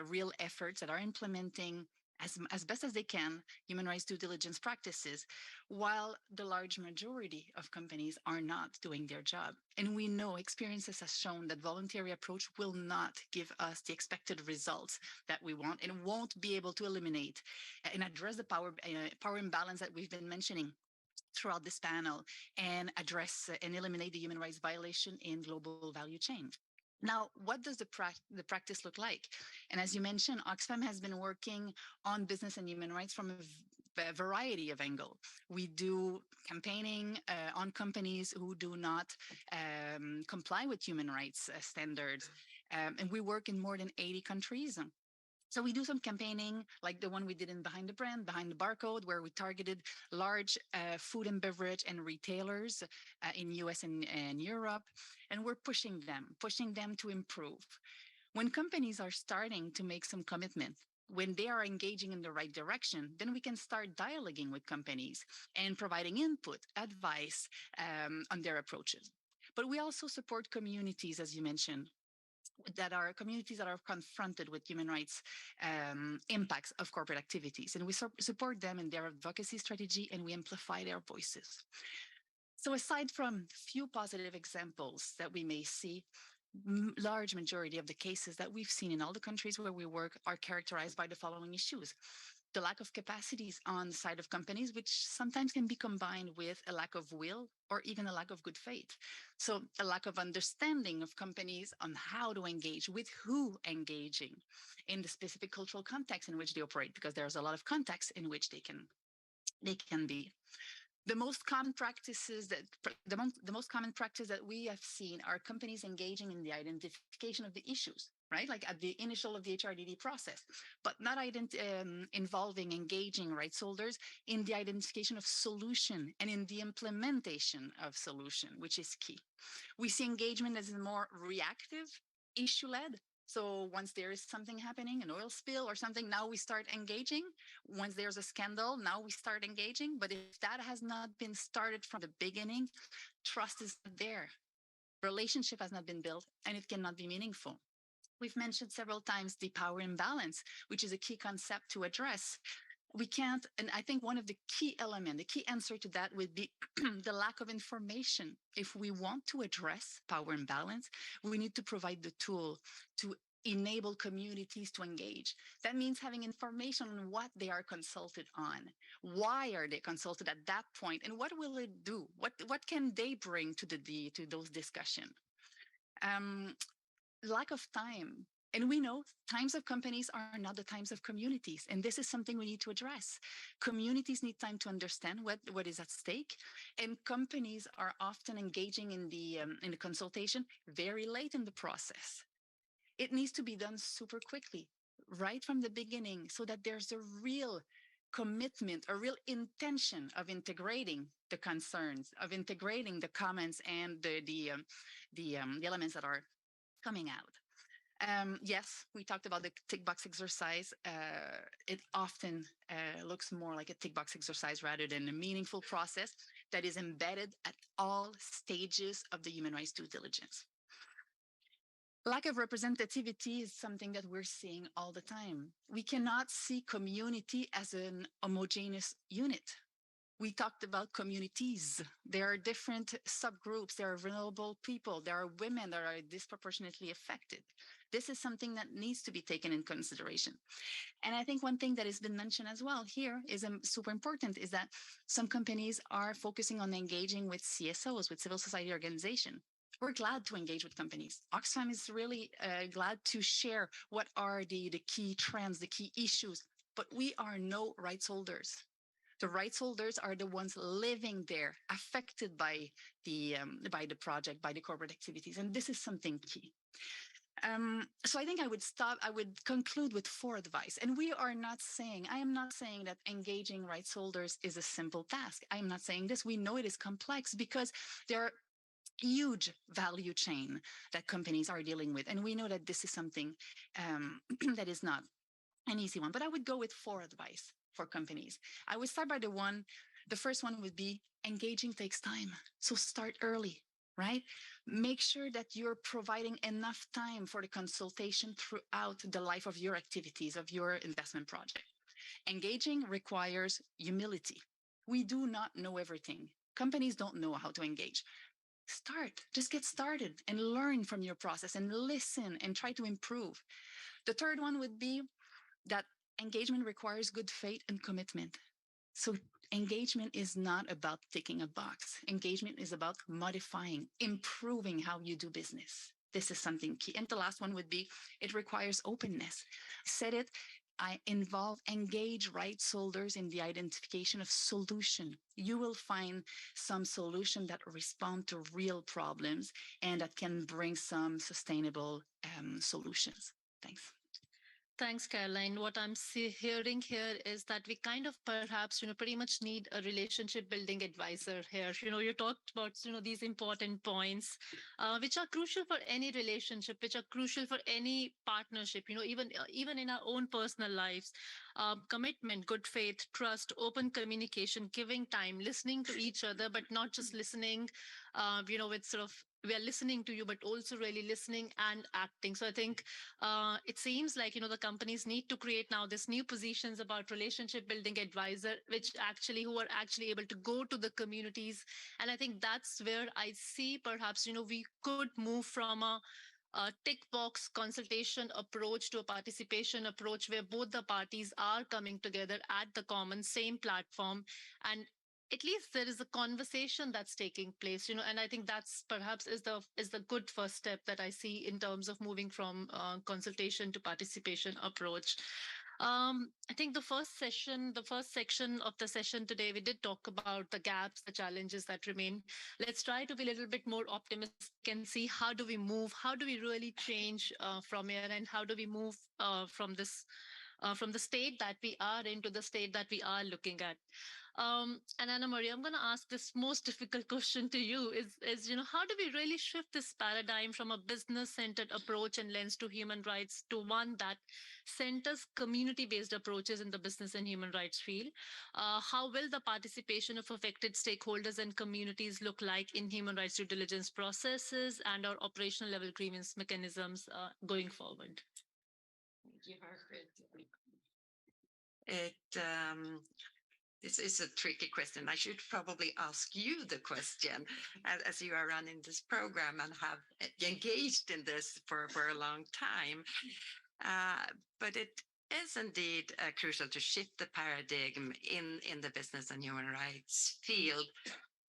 real efforts, that are implementing as best as they can human rights due diligence practices, while the large majority of companies are not doing their job. And we know experiences has shown that voluntary approach will not give us the expected results that we want, and won't be able to eliminate and address the power imbalance that we've been mentioning throughout this panel, and address and eliminate the human rights violation in global value chain. Now, what does the practice look like? And as you mentioned, Oxfam has been working on business and human rights from a variety of angles. We do campaigning on companies who do not comply with human rights standards. And we work in more than 80 countries. So we do some campaigning like the one we did in Behind the Brand, Behind the Barcode, where we targeted large food and beverage and retailers in US and Europe. And we're pushing them to improve. When companies are starting to make some commitment, when they are engaging in the right direction, then we can start dialoguing with companies and providing input, advice on their approaches. But we also support communities, as you mentioned, that are communities that are confronted with human rights impacts of corporate activities. And we support them in their advocacy strategy, and we amplify their voices. So aside from few positive examples that we may see, large majority of the cases that we've seen in all the countries where we work are characterized by the following issues. The lack of capacities on the side of companies, which sometimes can be combined with a lack of will or even a lack of good faith. So a lack of understanding of companies on how to engage, with who engaging in the specific cultural context in which they operate, because there's a lot of contexts in which they can be. The most common practices the most common practice that we have seen are companies engaging in the identification of the issues, right? Like at the initial of the HRDD process, but not involving engaging rights holders in the identification of solution and in the implementation of solution, which is key. We see engagement as more reactive, issue-led. So once there is something happening, an oil spill or something, now we start engaging. Once there's a scandal, now we start engaging. But if that has not been started from the beginning, trust is not there. Relationship has not been built, and it cannot be meaningful. We've mentioned several times the power imbalance, which is a key concept to address. We can't, and I think one of the key elements, the key answer to that would be the lack of information. If we want to address power imbalance, we need to provide the tool to enable communities to engage. That means having information on what they are consulted on, why are they consulted at that point, and what will it do? What can they bring to those discussions? Lack of time. And we know times of companies are not the times of communities. And this is something we need to address. Communities need time to understand what is at stake. And companies are often engaging in the consultation very late in the process. It needs to be done super quickly, right from the beginning, so that there's a real commitment, a real intention of integrating the concerns, of integrating the comments and the elements that are coming out. Yes, we talked about the tick box exercise. It often looks more like a tick box exercise rather than a meaningful process. that is embedded at all stages of the human rights due diligence. Lack of representativity is something that we're seeing all the time. We cannot see community as an homogeneous unit. We talked about communities. There are different subgroups. There are vulnerable people. There are women that are disproportionately affected. This is something that needs to be taken in consideration. And I think one thing that has been mentioned as well here is super important is that some companies are focusing on engaging with CSOs, with civil society organization. We're glad to engage with companies. Oxfam is really glad to share what are the key trends, the key issues, but we are no rights holders. The rights holders are the ones living there, affected by the project, by the corporate activities, and this is something key. So I think I would conclude with 4 advice. And I am not saying that engaging rights holders is a simple task. I am not saying this. We know it is complex because there are huge value chain that companies are dealing with. And we know that this is something that is not an easy one. But I would go with 4 advice for companies. I would start by the first one would be engaging takes time. So start early, right? Make sure that you're providing enough time for the consultation throughout the life of your activities, of your investment project. Engaging requires humility. We do not know everything. Companies don't know how to engage. Just get started and learn from your process and listen and try to improve. The third one would be that engagement requires good faith and commitment. So engagement is not about ticking a box. Engagement is about modifying, improving how you do business. This is something key. And the last one would be, it requires openness. Engage rights holders in the identification of solution. You will find some solution that respond to real problems and that can bring some sustainable solutions. Thanks. Thanks, Caroline. What I'm hearing here is that we kind of perhaps, pretty much need a relationship building advisor here. You talked about, these important points, which are crucial for any relationship, which are crucial for any partnership, even in our own personal lives. Commitment, good faith, trust, open communication, giving time, listening to each other, but not just listening, with sort of, we are listening to you, but also really listening and acting. So I think it seems like, the companies need to create now this new positions about relationship building advisor, who are actually able to go to the communities. And I think that's where I see perhaps, we could move from a tick box consultation approach to a participation approach where both the parties are coming together at the common same platform, and at least there is a conversation that's taking place, and I think that's perhaps is the good first step that I see in terms of moving from consultation to participation approach. I think the first section of the session today, we did talk about the gaps, the challenges that remain. Let's try to be a little bit more optimistic and see how do we move, how do we really change from here, and how do we move from the state that we are into the state that we are looking at. And Anna Maria, I'm going to ask this most difficult question to you is, how do we really shift this paradigm from a business-centered approach and lens to human rights to one that centers community-based approaches in the business and human rights field? How will the participation of affected stakeholders and communities look like in human rights due diligence processes and our operational level grievance mechanisms going forward? Thank you, Harpreet. This is a tricky question. I should probably ask you the question, as you are running this program and have engaged in this for a long time. But it is indeed crucial to shift the paradigm in the business and human rights field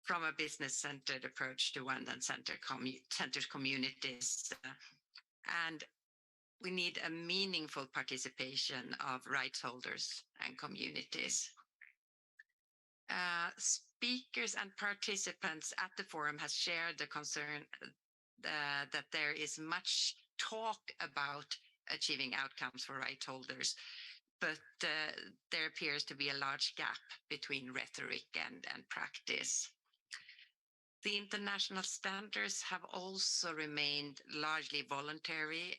from a business-centered approach to one that centers communities. And we need a meaningful participation of rights holders and communities. Speakers and participants at the forum has shared the concern that there is much talk about achieving outcomes for rights holders, but there appears to be a large gap between rhetoric and practice. The international standards have also remained largely voluntary,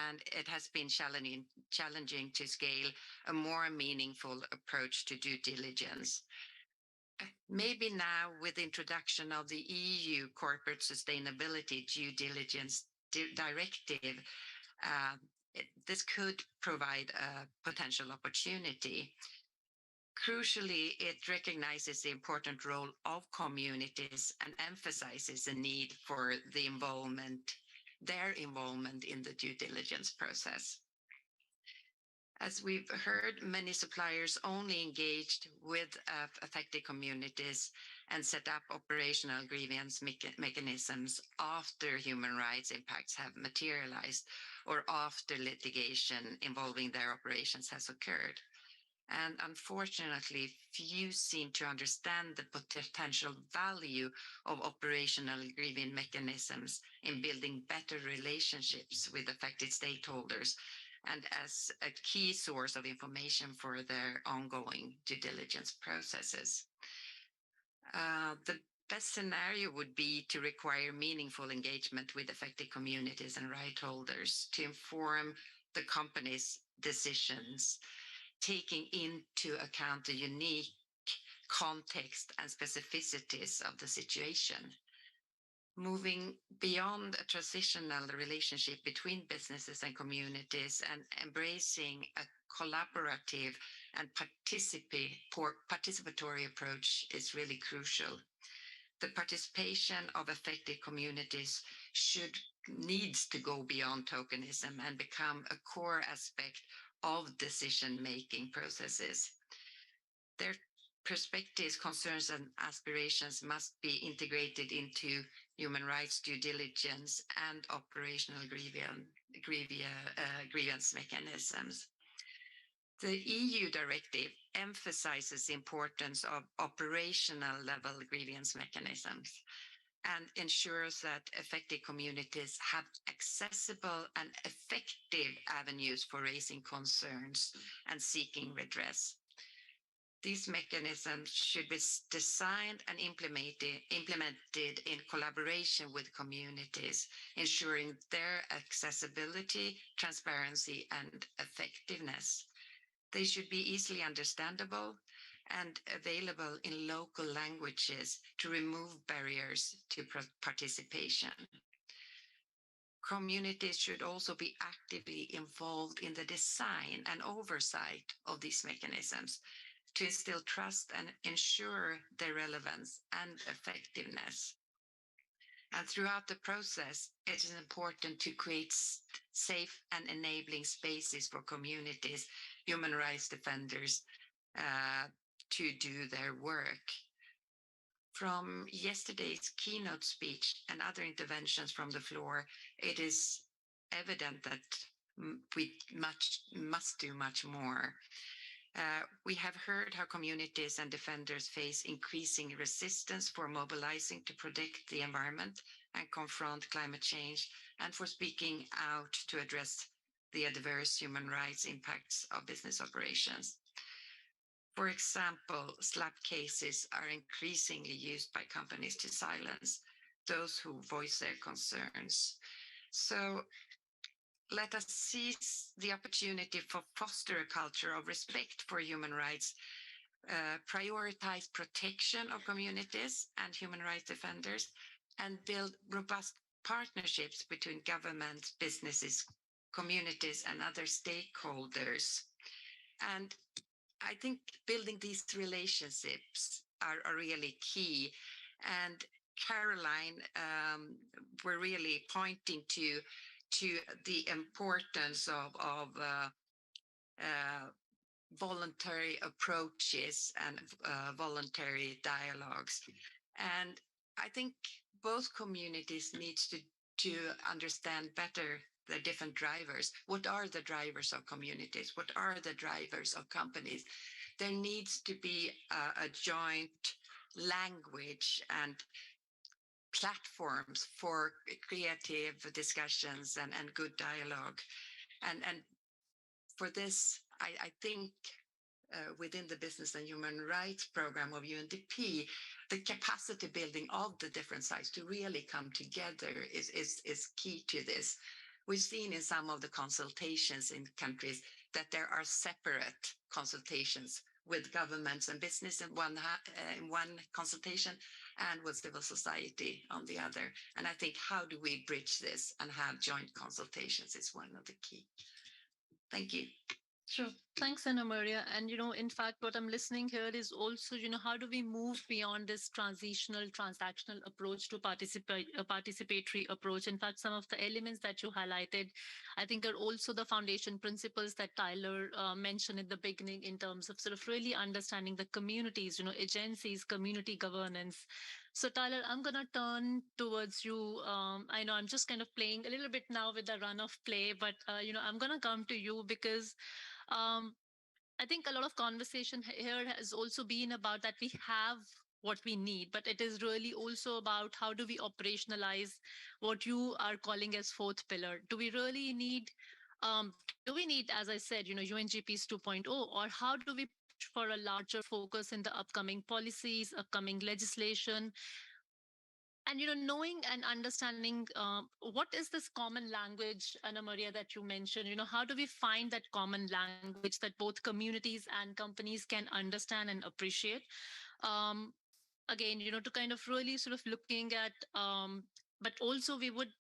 and it has been challenging to scale a more meaningful approach to due diligence. maybe now with the introduction of the EU Corporate Sustainability Due Diligence Directive, this could provide a potential opportunity. Crucially, it recognizes the important role of communities and emphasizes the need for their involvement in the due diligence process. As we've heard, many suppliers only engaged with affected communities and set up operational grievance mechanisms after human rights impacts have materialized or after litigation involving their operations has occurred. And unfortunately, few seem to understand the potential value of operational grievance mechanisms in building better relationships with affected stakeholders and as a key source of information for their ongoing due diligence processes. The best scenario would be to require meaningful engagement with affected communities and right holders to inform the company's decisions, taking into account the unique context and specificities of the situation. Moving beyond a transitional relationship between businesses and communities and embracing a collaborative and participatory approach is really crucial. The participation of affected communities needs to go beyond tokenism and become a core aspect of decision-making processes. Their perspectives, concerns, and aspirations must be integrated into human rights due diligence and operational grievance mechanisms. The EU directive emphasizes the importance of operational level grievance mechanisms and ensures that affected communities have accessible and effective avenues for raising concerns and seeking redress. These mechanisms should be designed and implemented in collaboration with communities, ensuring their accessibility, transparency, and effectiveness. They should be easily understandable and available in local languages to remove barriers to participation. Communities should also be actively involved in the design and oversight of these mechanisms to instill trust and ensure their relevance and effectiveness. And throughout the process, it is important to create safe and enabling spaces for communities, human rights defenders, to do their work. From yesterday's keynote speech and other interventions from the floor, it is evident that we must do much more. We have heard how communities and defenders face increasing resistance for mobilizing to protect the environment and confront climate change, and for speaking out to address the adverse human rights impacts of business operations. For example, slap cases are increasingly used by companies to silence those who voice their concerns. So let us seize the opportunity for foster a culture of respect for human rights, prioritize protection of communities and human rights defenders, and build robust partnerships between governments, businesses, communities, and other stakeholders. And I think building these relationships are really key. And Caroline, we're really pointing to the importance of voluntary approaches and voluntary dialogues. And I think both communities need to understand better the different drivers. What are the drivers of communities? What are the drivers of companies? There needs to be a joint language and platforms for creative discussions and good dialogue. And for this, I think within the Business and Human Rights program of UNDP, the capacity building of the different sides to really come together is key to this. We've seen in some of the consultations in countries that there are separate consultations with governments and business in one consultation, and with civil society on the other. And I think how do we bridge this and have joint consultations is one of the key. Thank you. Sure. Thanks, Anna Maria. And, in fact, what I'm listening here is also, how do we move beyond this transitional, transactional approach to participatory approach? In fact, some of the elements that you highlighted, I think are also the foundation principles that Tyler mentioned in the beginning in terms of sort of really understanding the communities, agencies, community governance. So, Tyler, I'm going to turn towards you. I know I'm just kind of playing a little bit now with the run of play, but, I'm going to come to you because I think a lot of conversation here has also been about that we have what we need, but it is really also about how do we operationalize what you are calling as fourth pillar. Do we really need, as I said, UNGPs 2.0, or how do we push for a larger focus in the upcoming policies, upcoming legislation? And knowing and understanding what is this common language, Anna Maria, that you mentioned, how do we find that common language that both communities and companies can understand and appreciate? Again, to kind of really sort of looking at, but also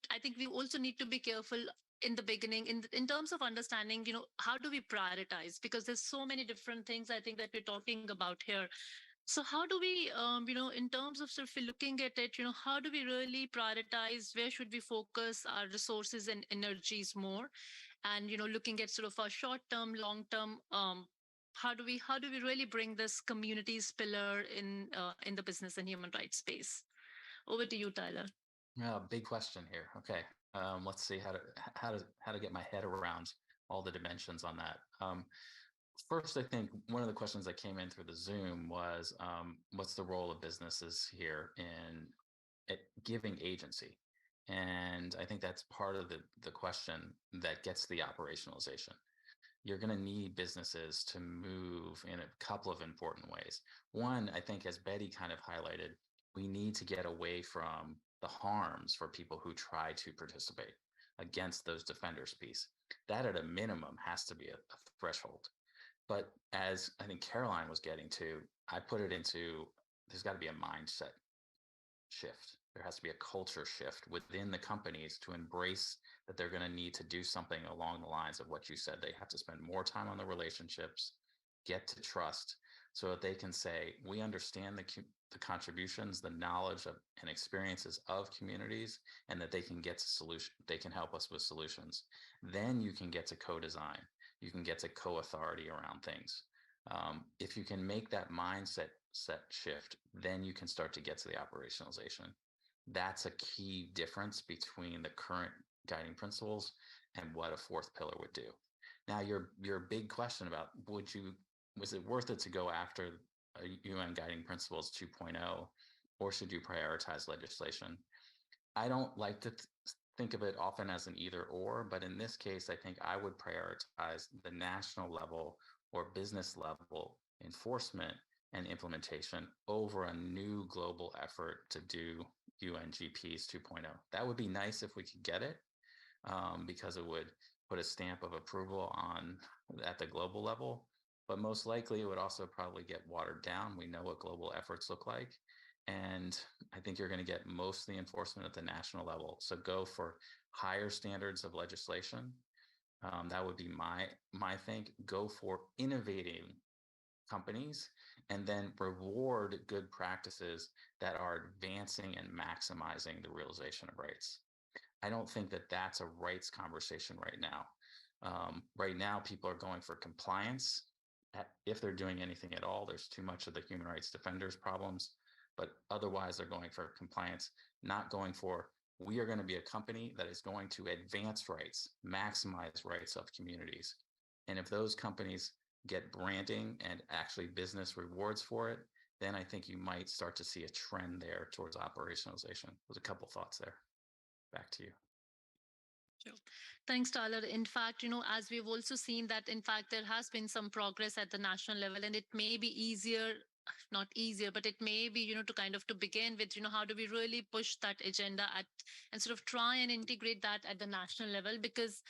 I think we also need to be careful in the beginning in terms of understanding, how do we prioritize? Because there's so many different things I think that we're talking about here. So how do we, in terms of sort of looking at it, how do we really prioritize? Where should we focus our resources and energies more? And, looking at sort of our short-term, long-term, how do we really bring this communities pillar in the business and human rights space? Over to you, Tyler. Yeah, big question here. Okay, let's see how to get my head around all the dimensions on that. First, I think one of the questions that came in through the Zoom was, what's the role of businesses here in giving agency? And I think that's part of the question that gets the operationalization. You're going to need businesses to move in a couple of important ways. One, I think, as Betty kind of highlighted, we need to get away from the harms for people who try to participate against those defenders piece. That at a minimum has to be a threshold. But as I think Caroline was getting to, I put it into, there's got to be a mindset shift. There has to be a culture shift within the companies to embrace that they're going to need to do something along the lines of what you said. They have to spend more time on the relationships, get to trust, so that they can say, we understand the contributions, the knowledge of and experiences of communities, and that they can get to solution. They can help us with solutions. Then you can get to co-design. You can get to co-authority around things. If you can make that mindset shift, then you can start to get to the operationalization. That's a key difference between the current guiding principles and what a fourth pillar would do. Now, your big question about was it worth it to go after UN Guiding Principles 2.0, or should you prioritize legislation? I don't like to think of it often as an either or, but in this case, I think I would prioritize the national level or business level enforcement and implementation over a new global effort to do UNGPs 2.0. That would be nice if we could get it, because it would put a stamp of approval on at the global level, but most likely it would also probably get watered down. We know what global efforts look like. And I think you're going to get most of the enforcement at the national level. So go for higher standards of legislation. That would be my think. Go for innovating companies and then reward good practices that are advancing and maximizing the realization of rights. I don't think that that's a rights conversation right now. Right now, people are going for compliance. If they're doing anything at all, there's too much of the human rights defenders problems. But otherwise, they're going for compliance, not going for, we are going to be a company that is going to advance rights, maximize rights of communities. And if those companies get branding and actually business rewards for it, then I think you might start to see a trend there towards operationalization. There's a couple thoughts there. Back to you. Sure. Thanks, Tyler. In fact, as we've also seen that, in fact, there has been some progress at the national level, and it may be easier, not easier, but it may be, to begin with, how do we really push that agenda and sort of try and integrate that at the national level? Because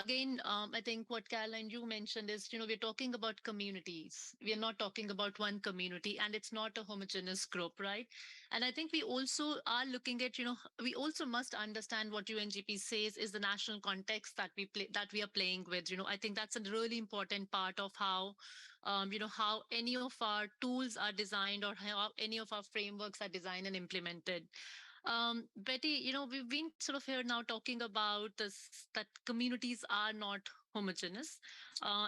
Again, I think what Caroline, you mentioned is, we're talking about communities. We are not talking about one community, and it's not a homogeneous group, right? And I think we also are looking at, we also must understand what UNGP says is the national context that we are playing with. I think that's a really important part of how, how any of our tools are designed or how any of our frameworks are designed and implemented. Betty, we've been sort of here now talking about this, that communities are not homogeneous.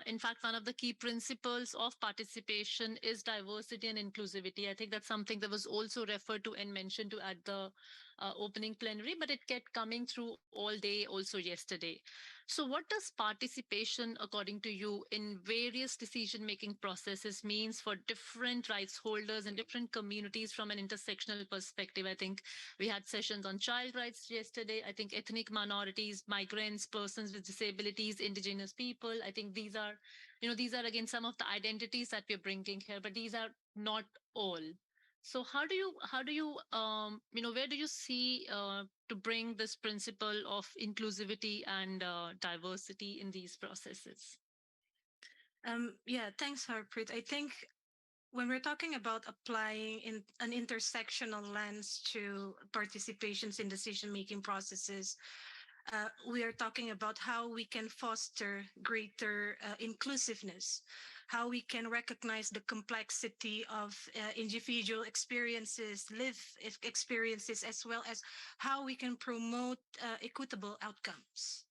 In fact, one of the key principles of participation is diversity and inclusivity. I think that's something that was also referred to and mentioned to at the opening plenary, but it kept coming through all day also yesterday. So what does participation, according to you, in various decision-making processes means for different rights holders and different communities from an intersectional perspective? I think we had sessions on child rights yesterday. I think ethnic minorities, migrants, persons with disabilities, indigenous people. I think these are, these are again some of the identities that we're bringing here, but these are not all. So how do you, where do you see to bring this principle of inclusivity and diversity in these processes? Yeah, thanks, Harpreet. I think when we're talking about applying in an intersectional lens to participations in decision-making processes, we are talking about how we can foster greater inclusiveness, how we can recognize the complexity of individual experiences, lived experiences, as well as how we can promote equitable outcomes.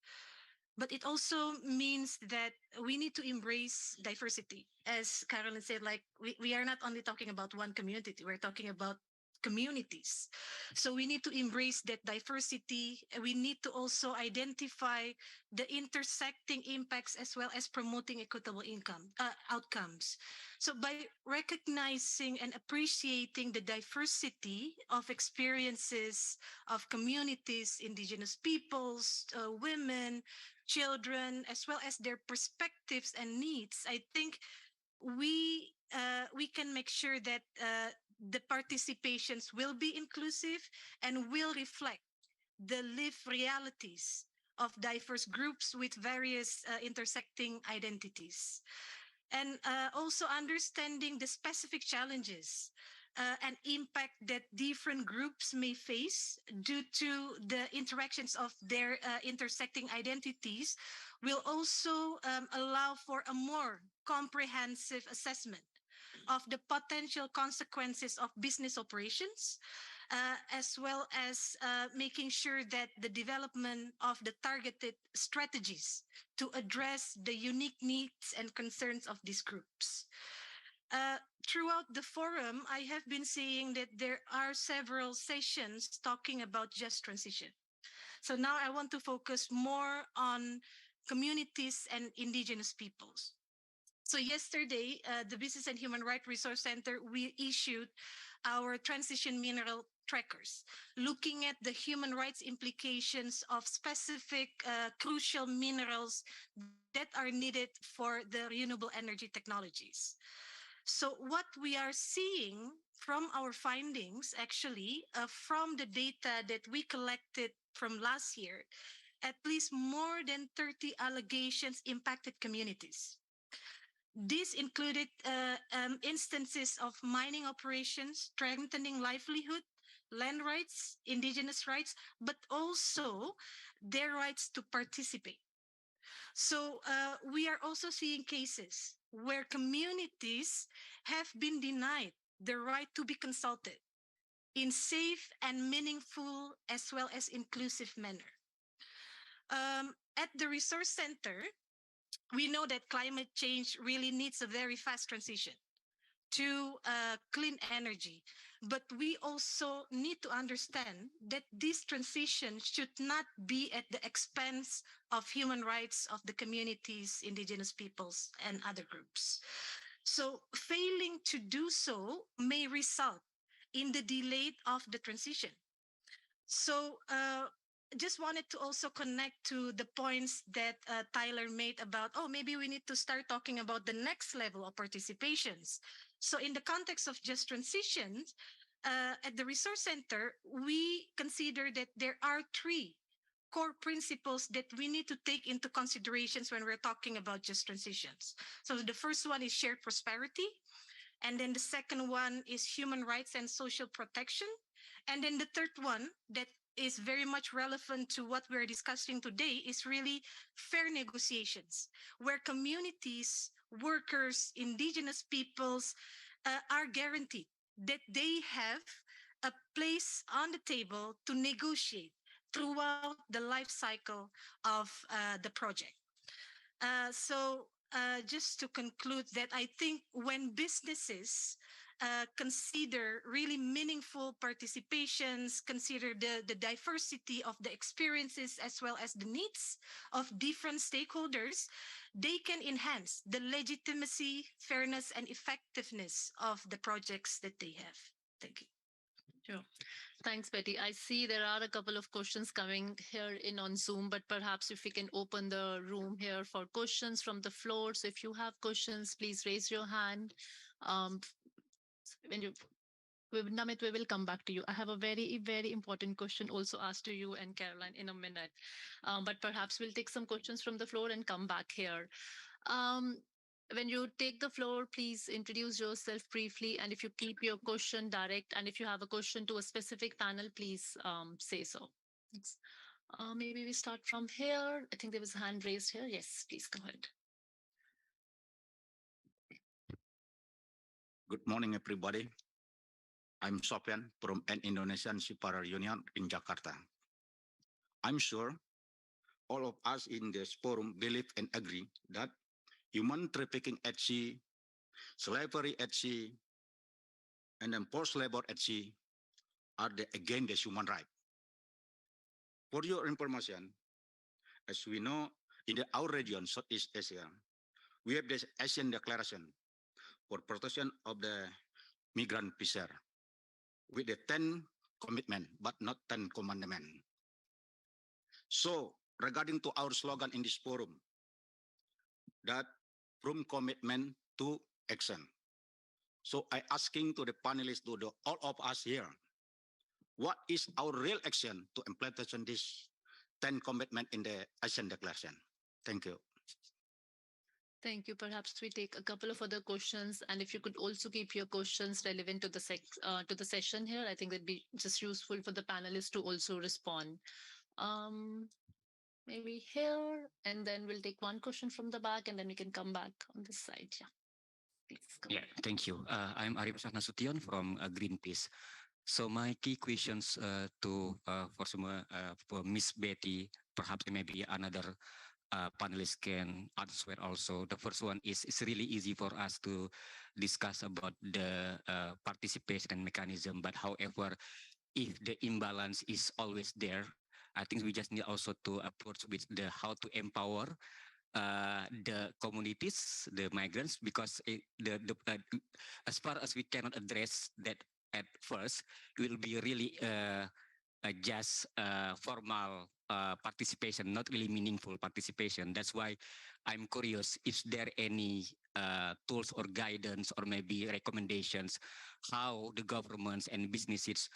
But it also means that we need to embrace diversity. As Carolyn said, like we are not only talking about one community, we're talking about communities. So we need to embrace that diversity. We need to also identify the intersecting impacts as well as promoting equitable outcomes. So by recognizing and appreciating the diversity of experiences of communities, indigenous peoples, women, children, as well as their perspectives and needs, I think we can make sure that the participations will be inclusive and will reflect the lived realities of diverse groups with various intersecting identities. And also understanding the specific challenges and impact that different groups may face due to the interactions of their intersecting identities will also allow for a more comprehensive assessment of the potential consequences of business operations, as well as making sure that the development of the targeted strategies to address the unique needs and concerns of these groups. Throughout the forum, I have been seeing that there are several sessions talking about just transition. So now I want to focus more on communities and indigenous peoples. So yesterday, the Business and Human Rights Resource Center, we issued our transition mineral trackers, looking at the human rights implications of specific crucial minerals that are needed for the renewable energy technologies. So what we are seeing from our findings, actually, from the data that we collected from last year, at least more than 30 allegations impacted communities. This included instances of mining operations, strengthening livelihood, land rights, indigenous rights, but also their rights to participate. So we are also seeing cases where communities have been denied the right to be consulted in safe and meaningful as well as inclusive manner. At the resource center, we know that climate change really needs a very fast transition to clean energy. But we also need to understand that this transition should not be at the expense of human rights of the communities, indigenous peoples, and other groups. So failing to do so may result in the delay of the transition. So just wanted to also connect to the points that Tyler made about, maybe we need to start talking about the next level of participations. So in the context of just transitions, at the Resource Center, we consider that there are three core principles that we need to take into considerations when we're talking about just transitions. So the first one is shared prosperity. And then the second one is human rights and social protection. And then the third one that is very much relevant to what we're discussing today is really fair negotiations, where communities, workers, indigenous peoples are guaranteed that they have a place on the table to negotiate throughout the life cycle of the project. Just to conclude that I think when businesses consider really meaningful participations, consider the diversity of the experiences as well as the needs of different stakeholders, they can enhance the legitimacy, fairness, and effectiveness of the projects that they have. Thank you. Sure. Thanks, Betty. I see there are a couple of questions coming here in on Zoom, but perhaps if we can open the room here for questions from the floor. So if you have questions, please raise your hand. Namit, we will come back to you. I have a very, very important question also asked to you and Caroline in a minute. But perhaps we'll take some questions from the floor and come back here. When you take the floor, please introduce yourself briefly. And if you keep your question direct, and if you have a question to a specific panel, please say so. Thanks. Maybe we start from here. I think there was a hand raised here. Yes, please go ahead. Good morning, everybody. I'm Sofian from an Indonesian Seafarer Union in Jakarta. I'm sure all of us in this forum believe and agree that human trafficking at sea, slavery at sea, and then forced labor at sea are against the human right. For your information, as we know, in our region, Southeast Asia, we have this Asian Declaration for protection of the migrant fisher with the 10 commitment, but not 10 commandment. So regarding to our slogan in this forum, that from commitment to action. So I asking to the panelists, to all of us here, what is our real action to implementation this 10 commitment in the Asian Declaration? Thank you. Thank you. Perhaps we take a couple of other questions, and if you could also keep your questions relevant to the session here, I think that'd be just useful for the panelists to also respond. Maybe here, and then we'll take one question from the back, and then we can come back on this side. Yeah. Please go ahead. Thank you. I'm Arif Nasution from Greenpeace. So my key questions for Miss Betty, perhaps maybe another panelists can answer also. The first one is it's really easy for us to discuss about the participation mechanism, but however, if the imbalance is always there, I think we just need also to approach with the how to empower the communities, the migrants, because as far as we cannot address that at first, it will be really just formal participation, not really meaningful participation. That's why I'm curious, is there any tools or guidance or maybe recommendations how the governments and businesses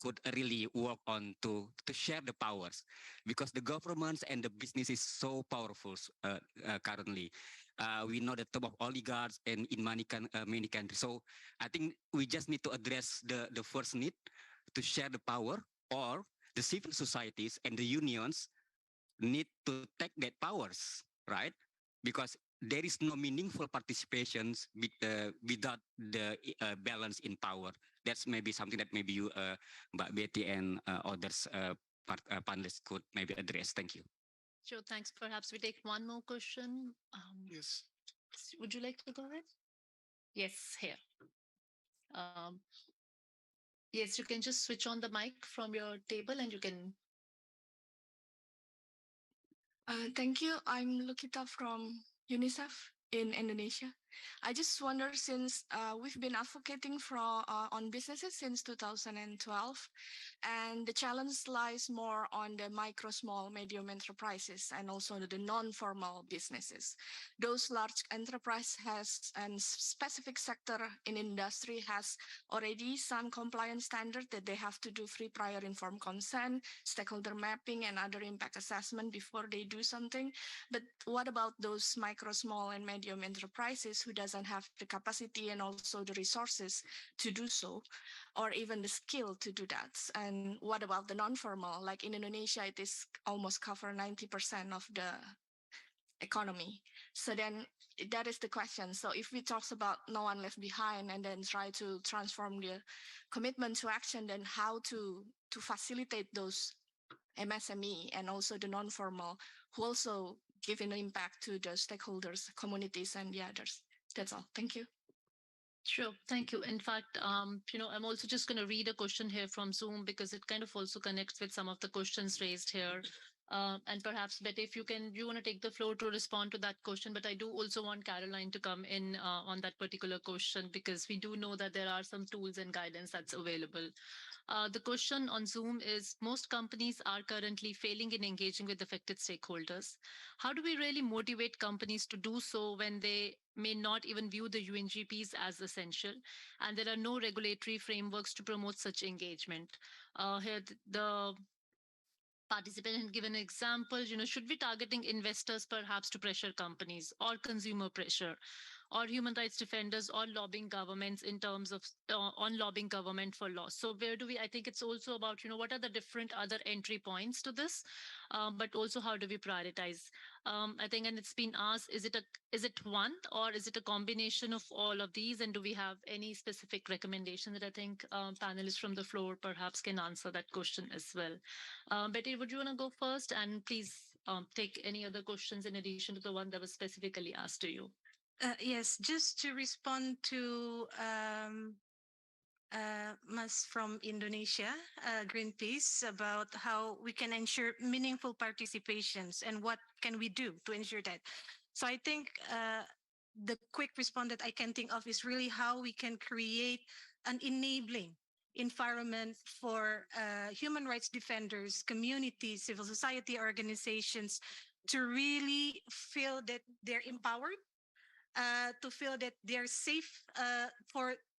could really work on to share the powers, because the governments and the business is so powerful currently. We know the term of oligarchs and in many countries. So I think we just need to address the first need to share the power, or the civil societies and the unions need to take that powers, right? Because there is no meaningful participations without the balance in power. That's maybe something that maybe you, Mbak Betty and others panelists could maybe address. Thank you. Sure, thanks. Perhaps we take one more question. Yes. Would you like to go ahead? Yes, here. Yes, you can just switch on the mic from your table and you can. Thank you. I'm Lukita from UNICEF in Indonesia. I just wonder, since we've been advocating for on businesses since 2012, and the challenge lies more on the micro, small, medium enterprises and also the non-formal businesses. Those large enterprise has and specific sector in industry has already some compliance standard that they have to do free prior informed consent, stakeholder mapping, and other impact assessment before they do something. But what about those micro, small, and medium enterprises who doesn't have the capacity and also the resources to do so, or even the skill to do that? And what about the non-formal? Like in Indonesia, it is almost cover 90% of the economy. So then that is the question. So if we talk about no one left behind and then try to transform the commitment to action, then how to facilitate those MSME and also the non-formal who also give an impact to the stakeholders, communities, and the others. That's all. Thank you. Sure, thank you. In fact, I'm also just going to read a question here from Zoom because it kind of also connects with some of the questions raised here. And perhaps, Betty, if you want to take the floor to respond to that question, but I do also want Caroline to come in on that particular question because we do know that there are some tools and guidance that's available. The question on Zoom is, most companies are currently failing in engaging with affected stakeholders. How do we really motivate companies to do so when they may not even view the UNGPs as essential and there are no regulatory frameworks to promote such engagement? Here, the participant had given an example, should be targeting investors perhaps to pressure companies, or consumer pressure, or human rights defenders, or lobbying governments in terms of on lobbying government for laws. So where do we, I think it's also about, what are the different other entry points to this, but also how do we prioritize? I think, and it's been asked, is it one or is it a combination of all of these? And do we have any specific recommendation that I think panelists from the floor perhaps can answer that question as well? Betty, would you want to go first? And please take any other questions in addition to the one that was specifically asked to you. Yes, just to respond to Mas from Indonesia, Greenpeace, about how we can ensure meaningful participations and what can we do to ensure that. So I think the quick response that I can think of is really how we can create an enabling environment for human rights defenders, communities, civil society organizations to really feel that they're empowered, to feel that they're safe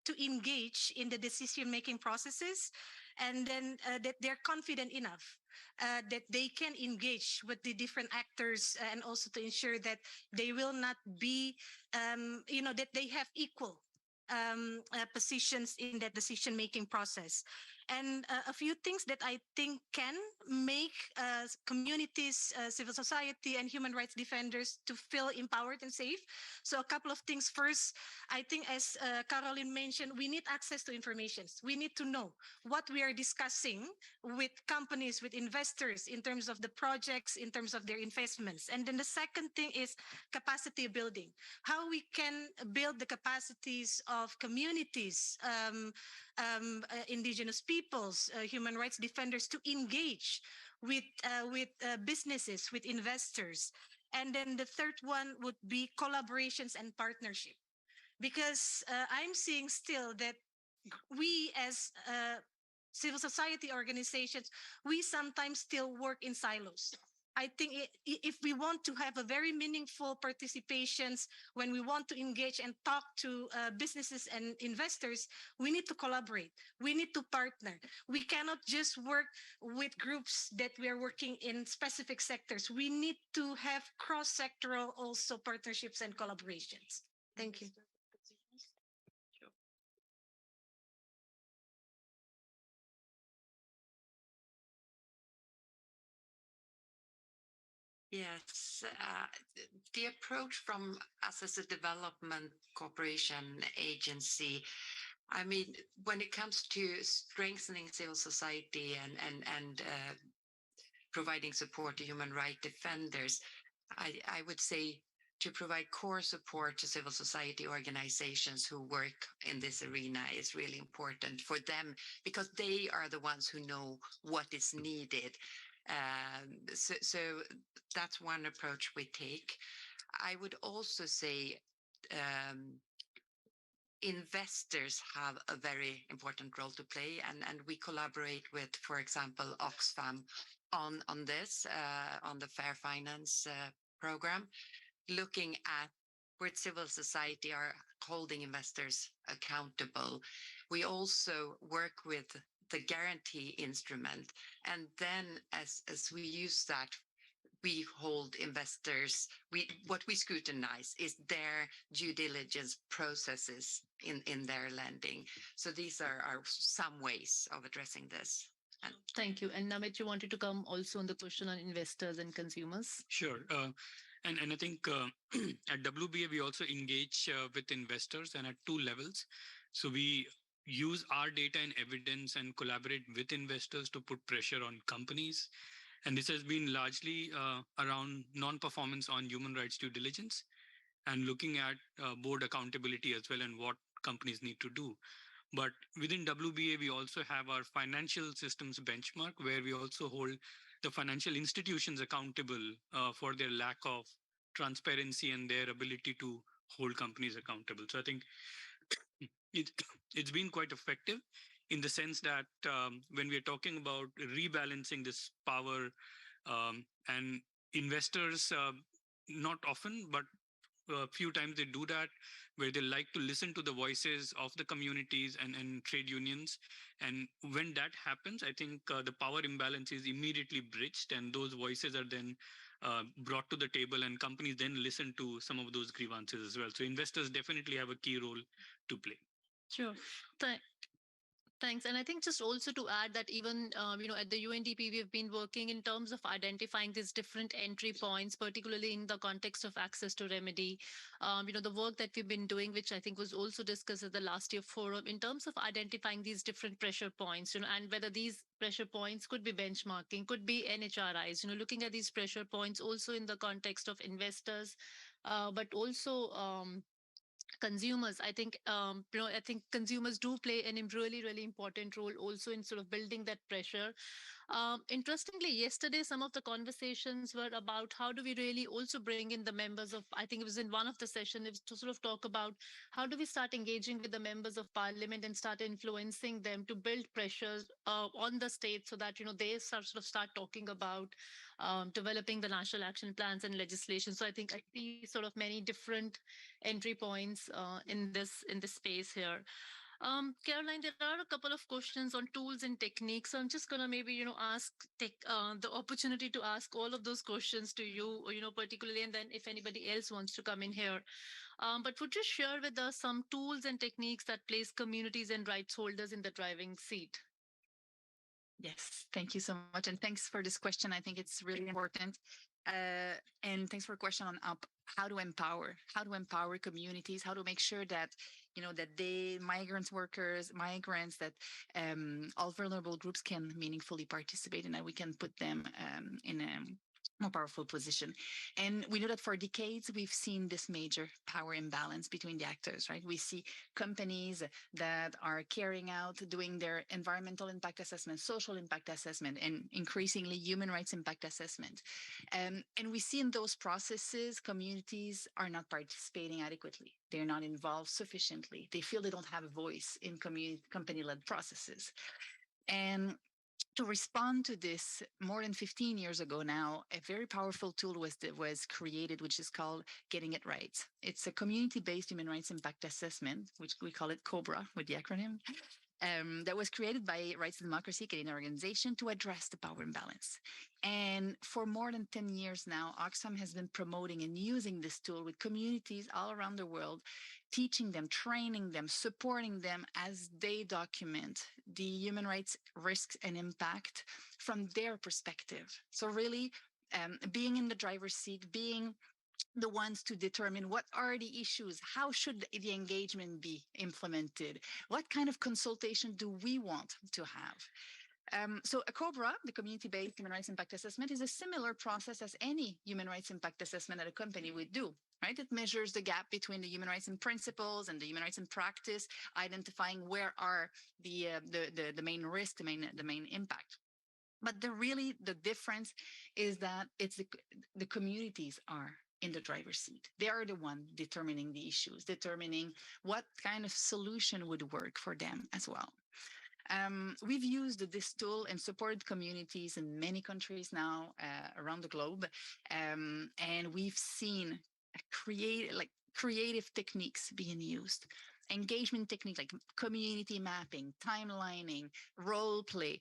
to engage in the decision-making processes, and then that they're confident enough that they can engage with the different actors, and also to ensure that they will not be, that they have equal positions in that decision-making process. And a few things that I think can make communities, civil society, and human rights defenders to feel empowered and safe. So a couple of things. First, I think as Caroline mentioned, we need access to information. We need to know what we are discussing with companies, with investors, in terms of the projects, in terms of their investments. And then the second thing is capacity building. How we can build the capacities of communities, indigenous peoples, human rights defenders to engage with businesses, with investors. And then the third one would be collaborations and partnership. Because I'm seeing still that we as civil society organizations, we sometimes still work in silos. I think if we want to have a very meaningful participations, when we want to engage and talk to businesses and investors, we need to collaborate. We need to partner. We cannot just work with groups that we are working in specific sectors. We need to have cross-sectoral also partnerships and collaborations. Thank you. Yes, the approach from us as a development cooperation agency, I mean, when it comes to strengthening civil society and providing support to human rights defenders, I would say to provide core support to civil society organizations who work in this arena is really important for them, because they are the ones who know what is needed. So that's one approach we take. I would also say investors have a very important role to play, and we collaborate with, for example, Oxfam on this, on the Fair Finance program, looking at where civil society are holding investors accountable. We also work with the guarantee instrument, and then as we use that, we hold investors, what we scrutinize is their due diligence processes in their lending. So these are some ways of addressing this. And Thank you. And Namit, you wanted to come also on the question on investors and consumers? Sure. And I think at WBA, we also engage with investors and at two levels. So we use our data and evidence and collaborate with investors to put pressure on companies. And this has been largely around non-performance on human rights due diligence and looking at board accountability as well and what companies need to do. But within WBA, we also have our financial systems benchmark, where we also hold the financial institutions accountable for their lack of transparency and their ability to hold companies accountable. So I think it's been quite effective in the sense that when we are talking about rebalancing this power and investors, not often, but a few times they do that, where they like to listen to the voices of the communities and trade unions. And when that happens, I think the power imbalance is immediately bridged, and those voices are then brought to the table, and companies then listen to some of those grievances as well. So investors definitely have a key role to play. Sure. Thanks. And I think just also to add that even, at the UNDP, we've been working in terms of identifying these different entry points, particularly in the context of access to remedy. The work that we've been doing, which I think was also discussed at the last year forum, in terms of identifying these different pressure points, and whether these pressure points could be benchmarking, could be NHRIs, looking at these pressure points also in the context of investors, but also consumers. I think consumers do play an really important role also in sort of building that pressure. Interestingly, yesterday some of the conversations were about how do we really also bring in the members of, I think it was in one of the sessions, it was to sort of talk about how do we start engaging with the members of parliament and start influencing them to build pressures on the state, so that they start talking about developing the national action plans and legislation. So I think I see sort of many different entry points in this space here. Caroline, there are a couple of questions on tools and techniques. So I'm just going to maybe, take the opportunity to ask all of those questions to you, particularly, and then if anybody else wants to come in here. But would you share with us some tools and techniques that place communities and rights holders in the driving seat? Yes, thank you so much. And thanks for this question. I think it's really important. And thanks for a question on how to empower communities, how to make sure that, that they, migrants, that all vulnerable groups can meaningfully participate, and that we can put them in a more powerful position. And we know that for decades, we've seen this major power imbalance between the actors, right? We see companies that are doing their environmental impact assessment, social impact assessment, and increasingly human rights impact assessment. And we see in those processes, communities are not participating adequately. They're not involved sufficiently. They feel they don't have a voice in company-led processes. And to respond to this, more than 15 years ago now, a very powerful tool was created, which is called Getting It Right. It's a community-based human rights impact assessment, which we call it COBRA with the acronym, that was created by Rights and Democracy, Canadian organization, to address the power imbalance. And for more than 10 years now, Oxfam has been promoting and using this tool with communities all around the world, teaching them, training them, supporting them as they document the human rights risks and impact from their perspective. So really being in the driver's seat, being the ones to determine what are the issues, how should the engagement be implemented, what kind of consultation do we want to have. So a COBRA, the community-based human rights impact assessment, is a similar process as any human rights impact assessment that a company would do, right? It measures the gap between the human rights in principles and the human rights in practice, identifying where are the main risk, the main impact. But the difference is that it's the communities are in the driver's seat. They are the one determining the issues, determining what kind of solution would work for them as well. We've used this tool and supported communities in many countries now around the globe, and we've seen creative techniques being used. Engagement techniques like community mapping, timelining, role play,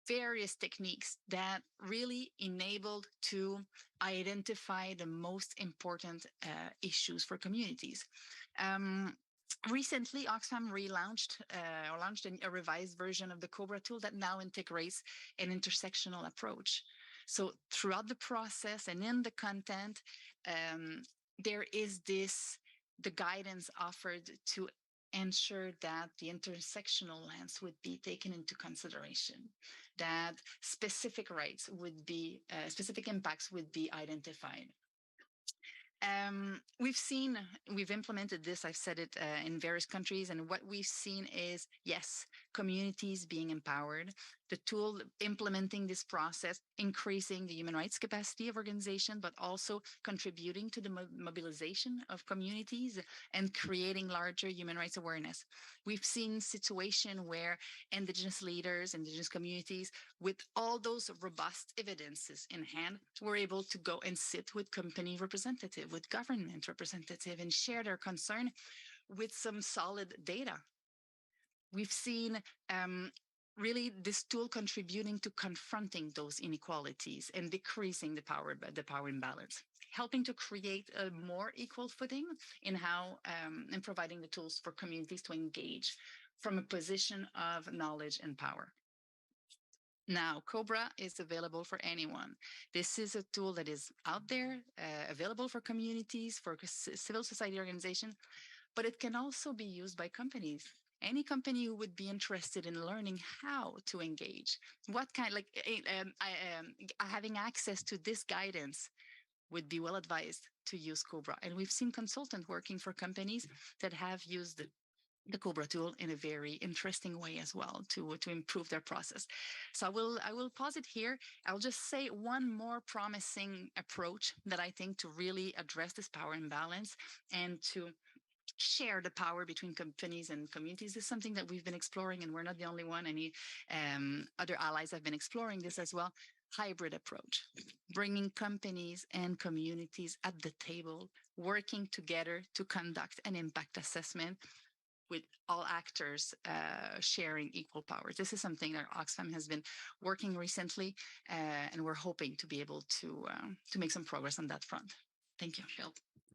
various techniques that really enabled to identify the most important issues for communities. Recently, Oxfam relaunched or launched a revised version of the COBRA tool that now integrates an intersectional approach. So throughout the process and in the content, there is the guidance offered to ensure that the intersectional lens would be taken into consideration, that specific rights would be, specific impacts would be identified. We've implemented this, I've said it in various countries, and what we've seen is, yes, communities being empowered, the tool implementing this process, increasing the human rights capacity of organizations, but also contributing to the mobilization of communities and creating larger human rights awareness. We've seen situations where indigenous leaders, indigenous communities, with all those robust evidences in hand, were able to go and sit with company representative, with government representative, and share their concern with some solid data. We've seen really this tool contributing to confronting those inequalities and decreasing the power imbalance, helping to create a more equal footing in how in providing the tools for communities to engage from a position of knowledge and power. Now, COBRA is available for anyone. This is a tool that is out there, available for communities, for civil society organizations, but it can also be used by companies. Any company who would be interested in learning how to engage, what kind, having access to this guidance would be well advised to use COBRA. And we've seen consultants working for companies that have used the COBRA tool in a very interesting way as well to improve their process. So I will pause it here. I'll just say one more promising approach that I think to really address this power imbalance and to share the power between companies and communities is something that we've been exploring, and we're not the only one. Any other allies have been exploring this as well. Hybrid approach, bringing companies and communities at the table, working together to conduct an impact assessment with all actors sharing equal powers. This is something that Oxfam has been working recently, and we're hoping to be able to make some progress on that front. Thank you. Sure.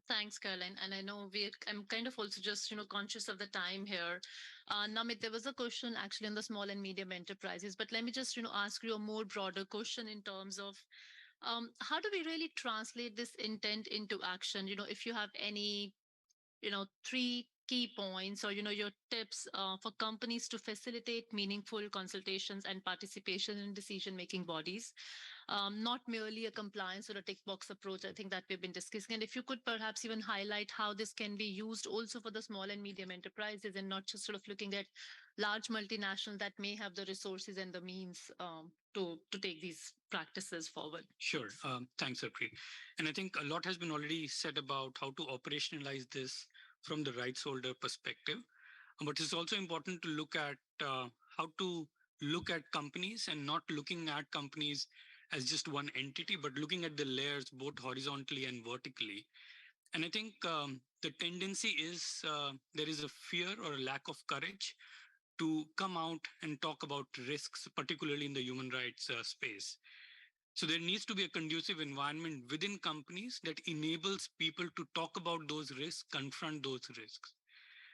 Thanks, Caroline. And I know I'm kind of also just, conscious of the time here. Namit, there was a question actually on the small and medium enterprises, but let me just, ask you a more broader question in terms of how do we really translate this intent into action? If you have any, 3 key points or, your tips for companies to facilitate meaningful consultations and participation in decision-making bodies. Not merely a compliance or a tick box approach, I think that we've been discussing. And if you could perhaps even highlight how this can be used also for the small and medium enterprises and not just sort of looking at large multinationals that may have the resources and the means to take these practices forward. Sure. Thanks, Harpreet. And I think a lot has been already said about how to operationalize this from the rights holder perspective. But it's also important to look at how to look at companies and not looking at companies as just one entity, but looking at the layers both horizontally and vertically. And I think the tendency is there is a fear or a lack of courage to come out and talk about risks, particularly in the human rights space. So there needs to be a conducive environment within companies that enables people to talk about those risks, confront those risks.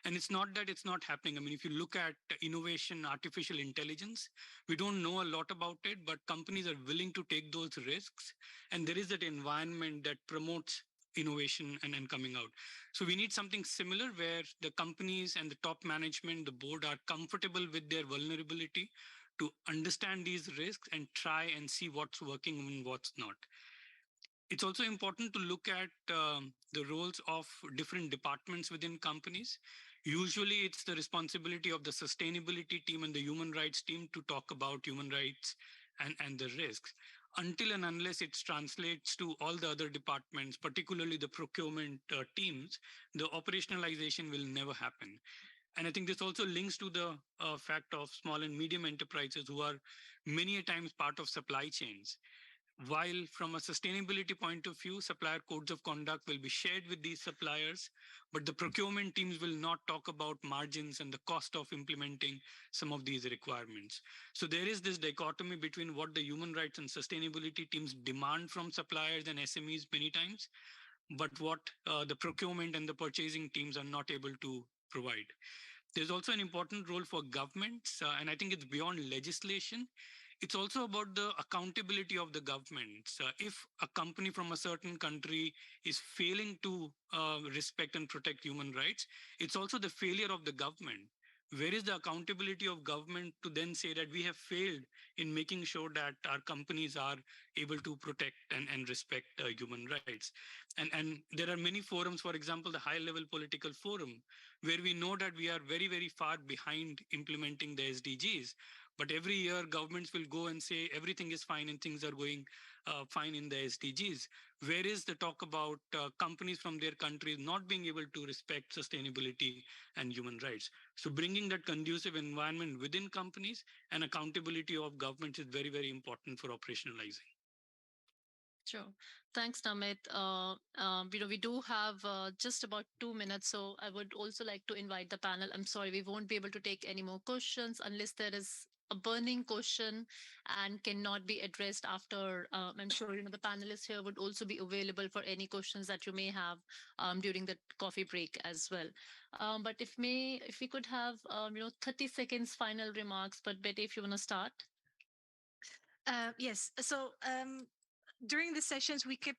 And it's not that it's not happening. I mean, if you look at innovation, artificial intelligence, we don't know a lot about it, but companies are willing to take those risks. And there is that environment that promotes innovation and coming out. So we need something similar where the companies and the top management, the board are comfortable with their vulnerability to understand these risks and try and see what's working and what's not. It's also important to look at the roles of different departments within companies. Usually it's the responsibility of the sustainability team and the human rights team to talk about human rights and the risks. until and unless it translates to all the other departments, particularly the procurement teams, the operationalization will never happen. And I think this also links to the fact of small and medium enterprises who are many a times part of supply chains. While from a sustainability point of view, supplier codes of conduct will be shared with these suppliers, but the procurement teams will not talk about margins and the cost of implementing some of these requirements. So there is this dichotomy between what the human rights and sustainability teams demand from suppliers and SMEs many times, but what the procurement and the purchasing teams are not able to provide. There's also an important role for governments, and I think it's beyond legislation. It's also about the accountability of the governments. If a company from a certain country is failing to respect and protect human rights, it's also the failure of the government. Where is the accountability of government to then say that we have failed in making sure that our companies are able to protect and respect human rights? And there are many forums, for example, the high level political forum, where we know that we are very, very far behind implementing the SDGs. But every year, governments will go and say everything is fine and things are going fine in the SDGs. Where is the talk about companies from their countries not being able to respect sustainability and human rights? So bringing that conducive environment within companies and accountability of governments is very, very important for operationalizing. Sure. Thanks, Namit. We do have just about 2 minutes, so I would also like to invite the panel. I'm sorry, we won't be able to take any more questions unless there is a burning question and cannot be addressed after. I'm sure the panelists here would also be available for any questions that you may have during the coffee break as well. But if we could have 30 seconds final remarks. But Betty, if you want to start. Yes. So during the sessions, we keep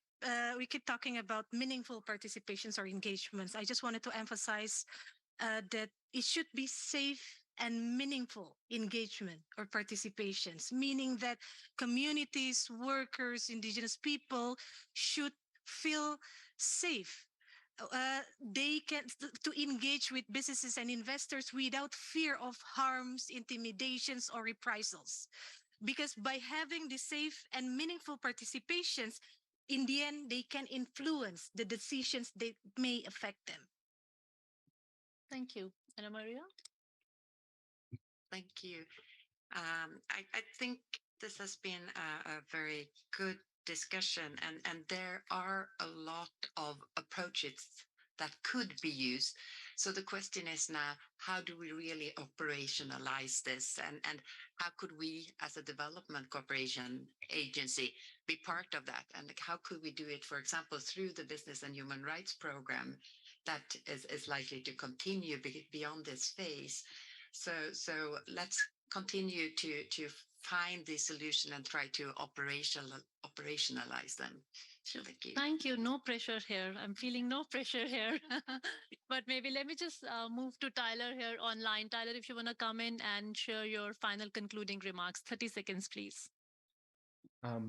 talking about meaningful participations or engagements. I just wanted to emphasize that it should be safe and meaningful engagement or participations, meaning that communities, workers, indigenous people should feel safe. They can to engage with businesses and investors without fear of harms, intimidations, or reprisals. Because by having the safe and meaningful participations, in the end, they can influence the decisions that may affect them. Thank you. Ana Maria? Thank you. I think this has been a very good discussion, and there are a lot of approaches that could be used. So the question is now, how do we really operationalize this? And how could we, as a development cooperation agency, be part of that? And how could we do it, for example, through the Business and Human Rights Program that is likely to continue beyond this phase? So let's continue to find the solution and try to operationalize them. Thank you. Thank you. No pressure here. I'm feeling no pressure here. But maybe let me just move to Tyler here online. Tyler, if you want to come in and share your final concluding remarks, 30 seconds, please.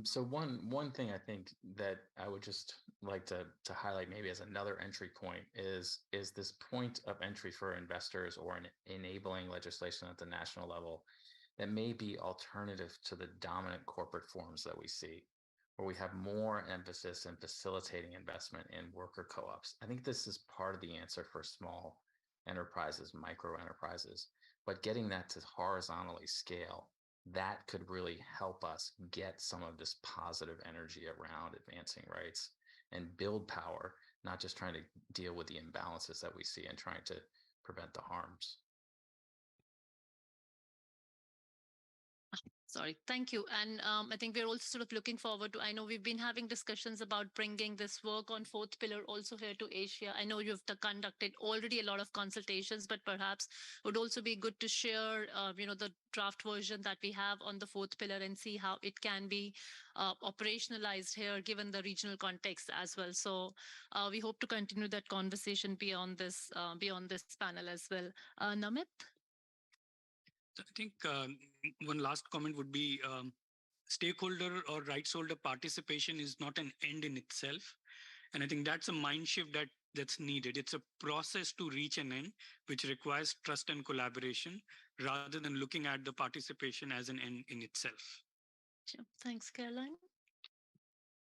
So one thing I think that I would just like to highlight maybe as another entry point is this point of entry for investors or an enabling legislation at the national level that may be alternative to the dominant corporate forms that we see, where we have more emphasis in facilitating investment in worker co-ops. I think this is part of the answer for small enterprises, micro enterprises, but getting that to horizontally scale, that could really help us get some of this positive energy around advancing rights and build power, not just trying to deal with the imbalances that we see and trying to prevent the harms. Sorry, thank you. And I think we're also sort of looking forward to, I know we've been having discussions about bringing this work on fourth pillar also here to Asia. I know you've conducted already a lot of consultations, but perhaps would also be good to share, the draft version that we have on the fourth pillar and see how it can be operationalized here, given the regional context as well. So we hope to continue that conversation beyond this panel as well. Namit? I think one last comment would be stakeholder or rights holder participation is not an end in itself. And I think that's a mind shift that's needed. It's a process to reach an end, which requires trust and collaboration rather than looking at the participation as an end in itself. Sure. Thanks, Caroline.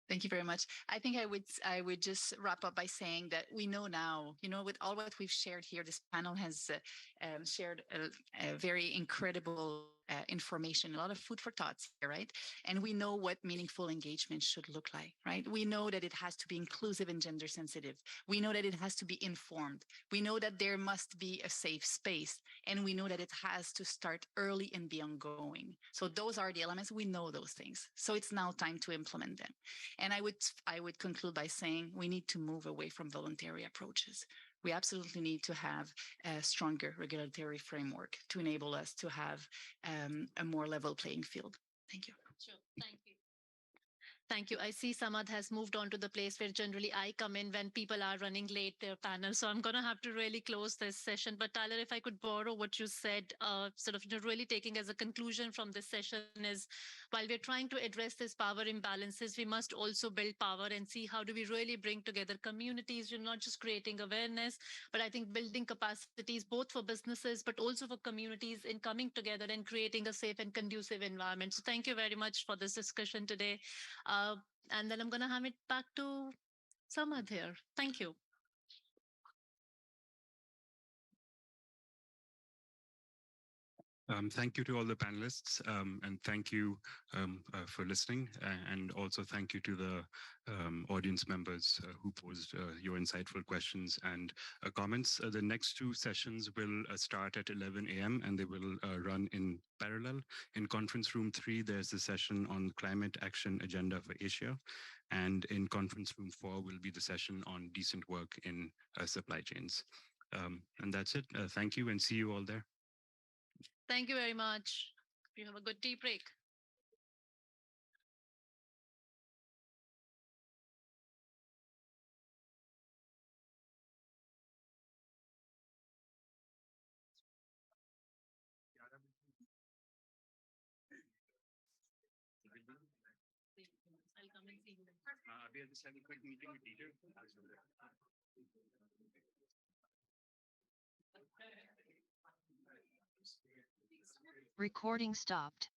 Thank you very much. I think I would just wrap up by saying that we know now, with all what we've shared here, this panel has shared a very incredible information, a lot of food for thoughts here, right? And we know what meaningful engagement should look like, right? We know that it has to be inclusive and gender sensitive. We know that it has to be informed. We know that there must be a safe space, and we know that it has to start early and be ongoing. So those are the elements. We know those things. So it's now time to implement them. And I would conclude by saying we need to move away from voluntary approaches. We absolutely need to have a stronger regulatory framework to enable us to have a more level playing field. Thank you. Sure. Thank you. Thank you. I see Samad has moved on to the place where generally I come in when people are running late their panel. So I'm going to have to really close this session. But Tyler, if I could borrow what you said, sort of really taking as a conclusion from this session is while we're trying to address this power imbalances, we must also build power and see how do we really bring together communities. You're not just creating awareness, but I think building capacities both for businesses, but also for communities in coming together and creating a safe and conducive environment. So thank you very much for this discussion today. And then I'm going to hand it back to Samad here. Thank you. Thank you to all the panelists, and thank you for listening. And also thank you to the audience members who posed your insightful questions and comments. The next two sessions will start at 11 a.m. and they will run in parallel. In conference room 3, there's a session on climate action agenda for Asia. And in conference room 4 will be the session on decent work in supply chains. And that's it. Thank you and see you all there. Thank you very much. You have a good tea break. I'll come and see you. I'll just have a quick meeting with teacher. Recording stopped.